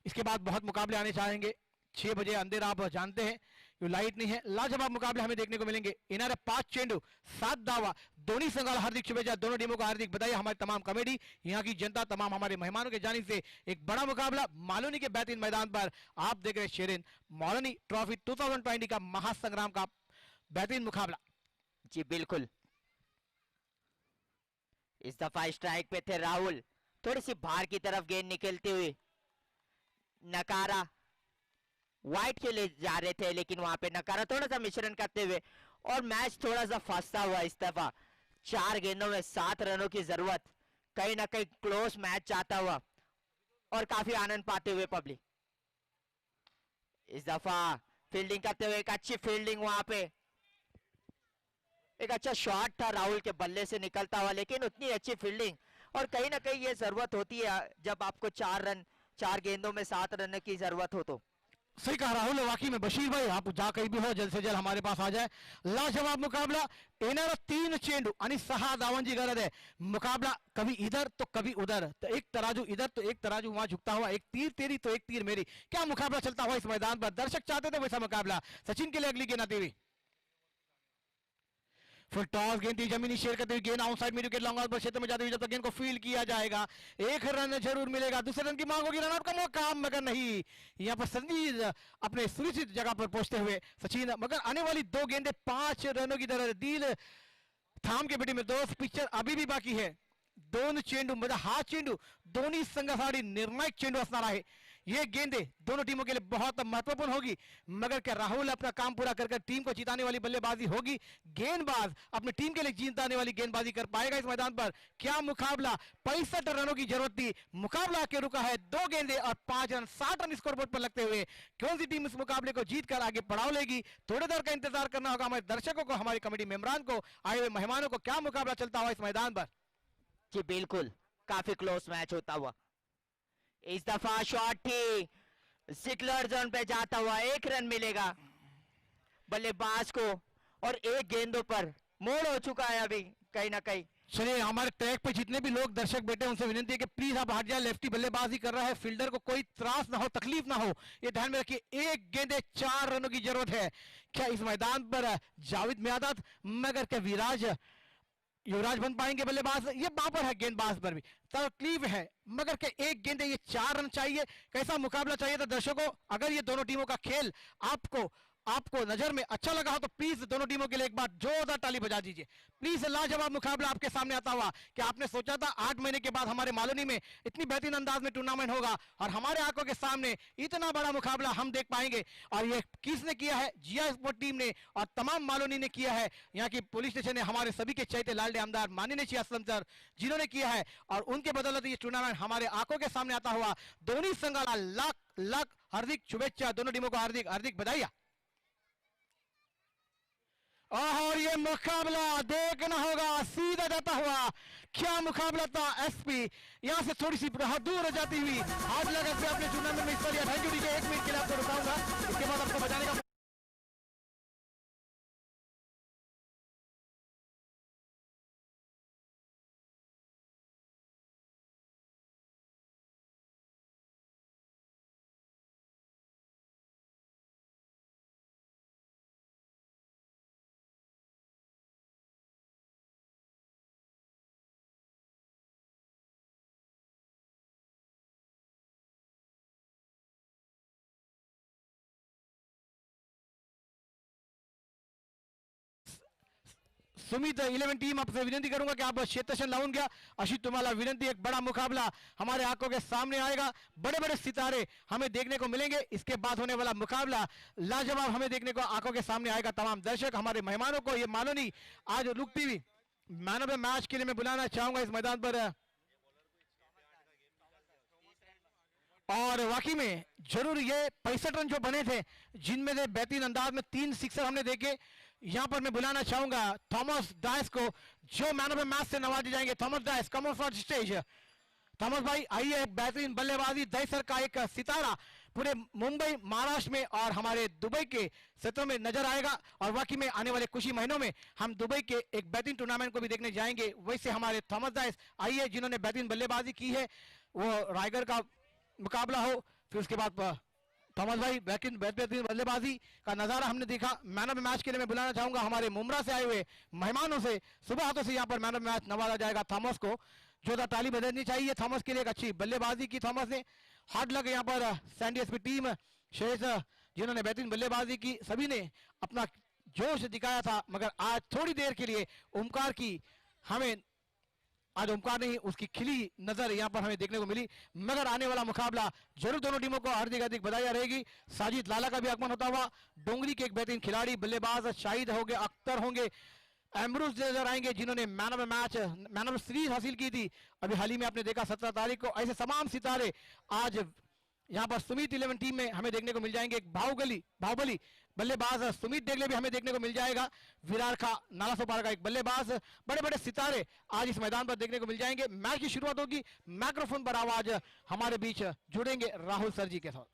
इसके बाद बहुत मुकाबले आने चाहेंगे। 6 बजे अंधेरा आप जानते हैं, ये लाइट नहीं है। लाजवाब मुकाबले हमें देखने को मिलेंगे। येणारे 5 चेंडू 7 धावा, दोनों संघाला हार्दिक शुभेच्छा, दोनों टीमों को हार्दिक बधाई। हमारी तमाम कमेटी, यहाँ की जनता, तमाम हमारे मेहमानों के जानिब से एक बड़ा मुकाबला मालोनी के बेहतरीन मैदान पर आप देख रहे शेरिन मौलानी ट्रॉफी 2020 का महासंग्राम का बेहतरीन मुकाबला। जी बिल्कुल, इस दफा स्ट्राइक पे थे राहुल, थोड़ी सी बाहर की तरफ गेंद निकलती हुई नकारा वाइट के लिए जा रहे थे, लेकिन वहां पे नकारा थोड़ा सा मिश्रण करते हुए और मैच थोड़ा सा फंसता हुआ। इस दफा 4 गेंदों में 7 रनों की जरूरत, कहीं ना कहीं क्लोज मैच जाता हुआ और काफी आनंद पाते हुए पब्लिक। इस दफा फील्डिंग करते हुए एक अच्छी फील्डिंग, वहां पे एक अच्छा शॉट था राहुल के बल्ले से निकलता हुआ, लेकिन उतनी अच्छी फील्डिंग। और कहीं ना कहीं ये जरूरत होती है जब आपको 4 गेंदों में 7 रन की जरूरत हो तो। सही कहा राहुल, वाकई में बशीर भाई आप जहां कहीं भी हो जल्द से जल्द हमारे पास आ जाए। लाजवाब मुकाबला, येणारा 3 चेंडू आणि 6 धावांची गरज है। मुकाबला कभी इधर तो कभी उधर, तो एक तराजू इधर तो एक तराजू वहां झुकता हुआ, एक तीर तेरी तो एक तीर मेरी, क्या मुकाबला चलता हुआ इस मैदान पर। दर्शक चाहते थे वैसा मुकाबला। सचिन के लिए अगली गेंद आती हुई, फिर टॉस गेंद थी जमीनी शेयर करते हुए गेंद आउटसाइड में विकेट लॉन्ग ऑन पर क्षेत्र में जाते हुए जब तक गेंद को फील्ड किया जाएगा 1 रन जरूर मिलेगा। दूसरे रन की मांग होगी, रन आउट का मौका मगर नहीं। यहाँ पर संजीव अपने सुरक्षित जगह पर पहुंचते हुए सचिन, मगर आने वाली 2 गेंदे 5 रनों की दर दिल थाम के बेटी में दोस्त, पिक्चर अभी भी बाकी है। 2 चेंडू म्हणजे हा चेंडू दोन्ही संघासाठी निर्णायक चेंडू असणार आहे। ये गेंदे दोनों टीमों के लिए बहुत महत्वपूर्ण होगी, मगर क्या राहुल अपना काम पूरा कर टीम को जिताने वाली बल्लेबाजी होगी? गेंदबाज अपनी टीम के लिए जिताने वाली गेंदबाजी कर पाएगा इस मैदान पर? क्या मुकाबला, 65 रनों की जरूरत थी, मुकाबला आके रुका है 2 गेंदे और 5 रन, 60 रन स्कोरबोर्ड पर लगते हुए। कौन सी टीम इस मुकाबले को जीत कर आगे बढ़ाव लेगी? थोड़ी देर का इंतजार करना होगा हमारे दर्शकों को, हमारी कमेटी मेंबरान को, आए हुए मेहमानों को। क्या मुकाबला चलता हुआ इस मैदान पर? जी बिल्कुल, काफी क्लोज मैच होता हुआ। इस दफा शॉट थी, सिकलर जोन पे जाता हुआ 1 रन मिलेगा बल्लेबाज को और 1 गेंदों पर मोड़ हो चुका है अभी कहीं ना कहीं। चलिए हमारे ट्रैक पे जितने भी लोग दर्शक बैठे हैं उनसे विनती है कि प्लीज आप हट जाए, लेफ्टी बल्लेबाजी कर रहा है, फील्डर को कोई त्रास ना हो, तकलीफ ना हो, ये ध्यान में रखिए। एक गेंदे 4 रनों की जरूरत है। क्या इस मैदान पर जावेद मियादाद मगर क्या युवराज बन पाएंगे बल्लेबाज? ये बाबर है गेंदबाज पर भी तकलीफ है, मगर क्या एक गेंदे ये 4 रन चाहिए। कैसा मुकाबला चाहिए था दर्शकों? अगर ये दोनों टीमों का खेल आपको नजर में अच्छा लगा हो तो प्लीज दोनों टीमों के लिए एक बार जोरदार ताली बजा दीजिए। प्लीज लाजवाब मुकाबला आपके सामने आता हुआ। क्या आपने सोचा था 8 महीने के बाद हमारे मालोनी में इतनी बेहतरीन अंदाज में टूर्नामेंट होगा और हमारे आंखों के सामने इतना बड़ा मुकाबला हम देख पाएंगे? और ये किसने किया है? जिया स्पोर्ट टीम ने और तमाम मालोनी ने किया है। यहाँ की पुलिस स्टेशन ने हमारे सभी के चैते लालडे आमदार माननीय चिया असलम सर जिन्होंने किया है, और उनके बदौलत ये टूर्नामेंट हमारे आंखों के सामने आता हुआ। दोनों संघाला लाख लाख हार्दिक शुभेच्छा, दोनों टीमों को हार्दिक हार्दिक बधाइयां। और ये मुकाबला देखना होगा सीधा जाता हुआ। क्या मुकाबला था एसपी, यहां से थोड़ी सी दूर जाती हुई हाथ लगा के अपने टूर्नामेंट में इस बार 1 मिनट के लिए आपको रुकाऊंगा, इसके बाद आपको बजाने का सुमित 11 टीम आपसे विनती करूंगा कि आप क्षेत्र लाऊन गया। अशी तुम्हाला विनंती, एक बड़ा मुकाबला हमारे आंखों के सामने आएगा, बड़े बड़े सितारे हमें देखने को मिलेंगे। इसके बाद होने वाला मुकाबला लाजवाब हमें देखने को आंखों के सामने आएगा। तमाम दर्शक हमारे मेहमानों को ये मालोनी आज रुकती हुई मैन ऑफ द मैच के लिए मैं बुलाना चाहूंगा इस मैदान पर। और वाकई में जरूर ये 65 रन जो बने थे, जिनमें से बेहतरीन अंदाज में 3 सिक्सर हमने देखे। यहां पर मैं बुलाना चाहूंगा थॉमस डायस को, जो मैन ऑफ द मैच से नवाजे जाएंगे। Thomas Dias, come on for stage. Thomas भाई आइए, एक बेहतरीन बल्लेबाजी, दहसर का एक सितारा पूरे मुंबई महाराष्ट्र में और हमारे दुबई के क्षेत्रों में नजर आएगा। और वाकई में आने वाले कुछ ही महीनों में हम दुबई के एक बेहतरीन टूर्नामेंट को भी देखने जाएंगे। वैसे हमारे थॉमस डायस आइए, जिन्होंने बेहतरीन बल्लेबाजी की है, वो रायगढ़ का मुकाबला हो, फिर उसके बाद थॉमस भाई बेहतरीन बल्लेबाजी का नजारा हमने देखा। मैन ऑफ द मैच के लिए मैं बुलाना चाहूंगा हमारे मुमरा से आए हुए मेहमानों से, सुबह हाथों से यहाँ पर मैन ऑफ द मैच नवाजा जाएगा थॉमस को। जोरदार ताली बजानी चाहिए थॉमस के लिए, एक अच्छी बल्लेबाजी की थॉमस ने। हार्ड लग यहाँ पर सैंडी एसपी टीम शेष जिन्होंने बेहतरीन बल्लेबाजी की, सभी ने अपना जोश दिखाया था, मगर आज थोड़ी देर के लिए ओमकार की हमें आज ओमकार नहीं उसकी खिली नजर यहाँ पर हमें देखने को मिली। मगर आने वाला मुकाबला जरूर दोनों टीमों को हार्दिक हार्दिक बधाई रहेगी। साजिद लाला का भी आगमन होता हुआ, डोंगरी के एक बेहतरीन खिलाड़ी बल्लेबाज शाहिद होंगे, अख्तर होंगे, एमरूज नजर आएंगे, जिन्होंने man of the match, man of the series हासिल की थी अभी हाल ही में आपने देखा 17 तारीख को। ऐसे तमाम सितारे आज यहाँ पर सुमित 11 टीम में हमें देखने को मिल जाएंगे। एक बाहुबली बल्लेबाज सुमित देगले भी हमें देखने को मिल जाएगा। विरार का नाला सोपारा का एक बल्लेबाज, बड़े बड़े सितारे आज इस मैदान पर देखने को मिल जाएंगे। मैच की शुरुआत होगी, माइक्रोफोन पर आवाज हमारे बीच जुड़ेंगे राहुल सर जी के साथ।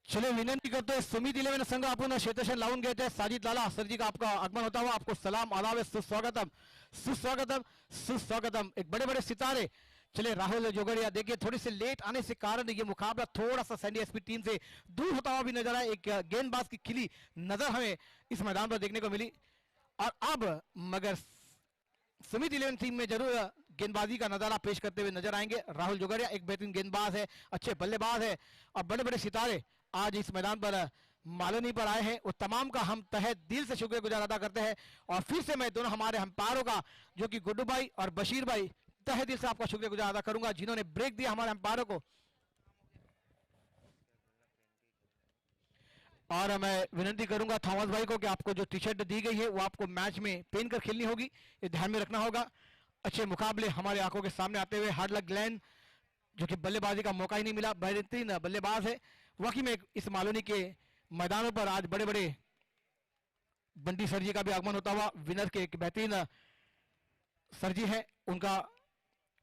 चलिए विनंती करते हैं सुमित 11 संघ आपण क्षेत्र लावून घ्यायचे। साजिद लाला सर जी का आपका आगमन होता हुआ, आपको सलाम आदाब सुस्वागतम सुस्वागतम सुस्वागतम। एक बड़े बड़े सितारे। चले राहुल जोगड़िया, देखिए थोड़ी से लेट आने से कारण ये मुकाबला थोड़ा सा सैंडी एसपी टीम से दूर होता हुआ भी नजर आया। एक गेंदबाज की खिली नजर हमें इस मैदान पर देखने को मिली। और अब मगर सुमित 11 टीम में जरूर गेंदबाजी का नजारा पेश करते हुए नजर आएंगे। राहुल जोगड़िया एक बेहतरीन गेंदबाज है, अच्छे बल्लेबाज है, और बड़े बड़े सितारे आज इस मैदान पर मालोनी पर आए हैं। उस तमाम का हम तहे दिल से शुक्रगुजार अदा करते हैं। और फिर से मैं दोनों हमारे अंपायरों का, जो कि गुड्डू भाई और बशीर भाई, तहे दिल से आपका शुक्रगुजार अदा करूंगा, जिन्होंने ब्रेक दिया हमारे अंपायरों को। और मैं विनती करूंगा थॉमस भाई को कि आपको जो टी शर्ट दी गई है वो आपको मैच में पहन कर खेलनी होगी, ये ध्यान में रखना होगा। अच्छे मुकाबले हमारे आंखों के सामने आते हुए, हार्ड लक ग्लैन जो कि बल्लेबाजी का मौका ही नहीं मिला, बेहतरीन बल्लेबाज है। वाकई में इस मालोनी के मैदानों पर आज बड़े बड़े बंटी सर जी का भी आगमन होता हुआ, विनर के एक बेहतरीन सर जी हैं, उनका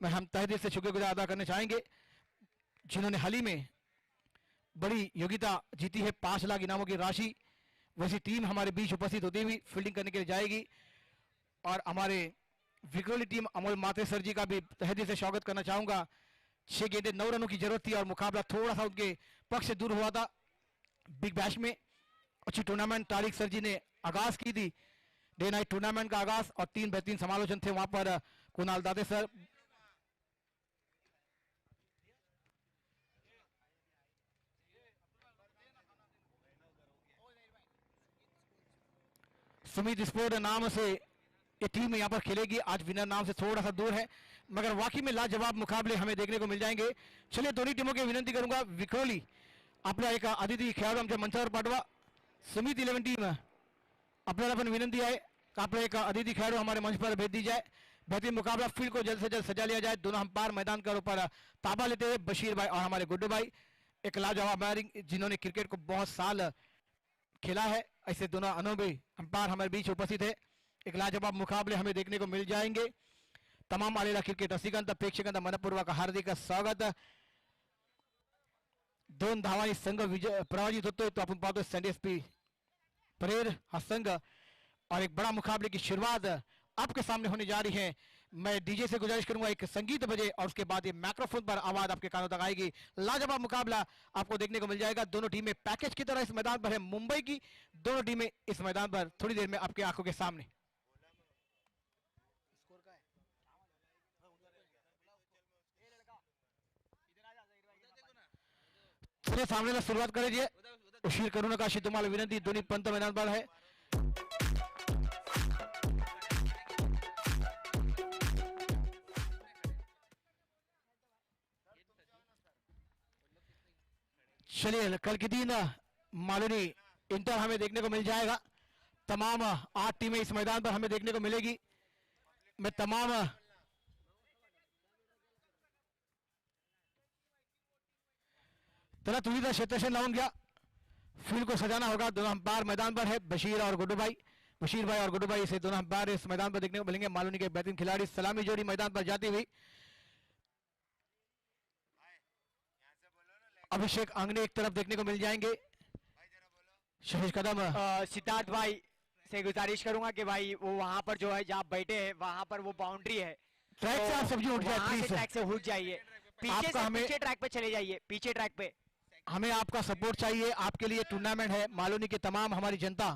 मैं हम तहे दिल से शुक्रगुजार अदा करना चाहेंगे, जिन्होंने हाल ही में बड़ी योग्यता जीती है, 5 लाख इनामों की राशि। वैसी टीम हमारे बीच उपस्थित होती हुई फील्डिंग करने के लिए जाएगी और हमारे विक्रोली टीम अमोल मात्रे सर जी का भी तहे दिल से स्वागत करना चाहूंगा। 6 गेंदे 9 रनों की जरूरत थी और मुकाबला थोड़ा सा उनके पक्ष से दूर हुआ था। बिग बैश में अच्छी टूर्नामेंट तारिक सर जी ने आगाज की थी, डे नाइट टूर्नामेंट का आगाज, और 3 बेहतरीन समालोचन थे वहां पर। कुणाल दादे सर, सुमित स्पोर्ट नाम से ये टीम यहाँ पर खेलेगी। आज विनर नाम से थोड़ा सा दूर है, मगर वाकई में लाजवाब मुकाबले हमें देखने को मिल जाएंगे। चलिए दोनों टीमों की विनंती करूंगा, विक्रोली आपल्या एक अतिथी खेळाडू आमच्या मंचावर पाठवा। सुमित 11 टीम आपल्याला पण विनंती है कि आपला एक अतिथि खिलाड़ी हमारे मंच पर भेज दी जाए। बेहतरीन मुकाबला फील्ड को जल्द से जल्द सजा लिया जाए। दोनों अंपायर मैदान के ऊपर ताबा लेते हुए बशीर भाई और हमारे गुड्डू भाई, एक लाजवाब अंपायरिंग जिन्होंने क्रिकेट को बहुत साल खेला है, ऐसे दोनों अनुभवी अंपायर हमारे बीच उपस्थित है। एक लाजवाब मुकाबले हमें देखने को मिल जाएंगे। तमाम आलेला क्रिकेट रसिकांत प्रेक्षकांत मनपूर्वक हार्दिक स्वागत। 2 धावांनी संघ पराजित होतोय तो आपण पाहतोय संडेसपी परेर हा संघ, और एक बड़ा मुकाबले की शुरुआत आपके सामने होने जा रही है। मैं डीजे से गुजारिश करूंगा एक संगीत बजे और उसके बाद ये माइक्रोफोन पर आवाज आपके कानों तक आएगी। लाजवाब मुकाबला आपको देखने को मिल जाएगा। दोनों टीमें पैकेज की तरह इस मैदान पर है। मुंबई की दोनों टीमें इस मैदान पर थोड़ी देर में आपके आंखों के सामने। चलिए सामने में शुरुआत करेंगे। उशीर करू नका अशी तुम्हाला विनंती। दोन्ही पंत मैदान पर है। चलिए कल के दिन मालूनी इंटर हमें देखने को मिल जाएगा। तमाम 8 टीमें इस मैदान पर हमें देखने को मिलेगी। मैं तमाम तरह तुझी क्षेत्र लाऊं गया। फील्ड को सजाना होगा। दोनों अंपायर मैदान पर है, बशीर और गुड्डू भाई। बशीर भाई और गुड्डू भाई से दोनों अंपायर इस मैदान पर देखने को मिलेंगे। मालूनी के बेहतरीन खिलाड़ी सलामी जोड़ी मैदान पर जाती हुई अभिषेक आंगने एक तरफ देखने को मिल जाएंगे। शहीद कदम सिद्धार्थ भाई से गुजारिश करूंगा कि भाई वो वहां पर जो है जहाँ बैठे हैं वहां पर वो बाउंड्री है, ट्रैक से आप सब्जी उठ जाए वहां से प्लीज। ट्रैक से उठ जाइए, पीछे से पीछे ट्रैक पे चले जाइए, पीछे ट्रैक पे। हमें आपका सपोर्ट चाहिए। आपके लिए टूर्नामेंट है। मालूनी की तमाम हमारी जनता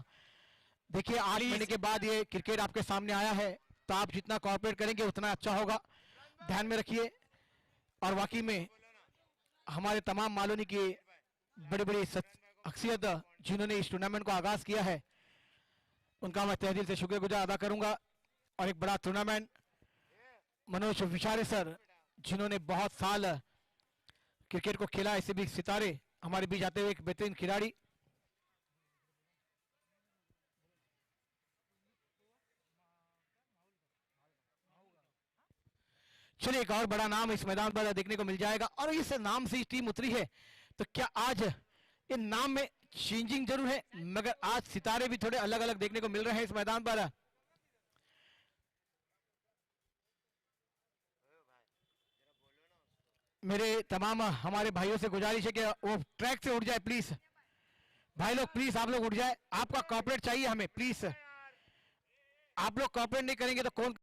देखिए 8 महीने के बाद ये क्रिकेट आपके सामने आया है, तो आप जितना कोऑपरेट करेंगे उतना अच्छा होगा, ध्यान में रखिए। और वाकई में हमारे तमाम मालूनी की बड़ी बड़ी शख्सियत जिन्होंने इस टूर्नामेंट को आगाज किया है, उनका मैं तहे दिल से शुक्रगुजार अदा करूंगा। और एक बड़ा टूर्नामेंट मनोज विचारे सर जिन्होंने बहुत साल क्रिकेट को खेला, ऐसे भी सितारे हमारे बीच आते हुए एक बेहतरीन खिलाड़ी। चलिए एक और बड़ा नाम इस मैदान पर देखने को मिल जाएगा। और इस नाम से टीम उतरी है, तो क्या आज इन नाम में चेंजिंग जरूर है, मगर आज सितारे भी थोड़े अलग अलग देखने को मिल रहे हैं इस मैदान पर। मेरे तमाम हमारे भाइयों से गुजारिश है कि वो ट्रैक से उठ जाए प्लीज। भाई लोग प्लीज आप लोग उठ जाए, आपका कॉर्पोरेट चाहिए हमें प्लीज। आप लोग कॉर्पोरेट नहीं करेंगे तो कौन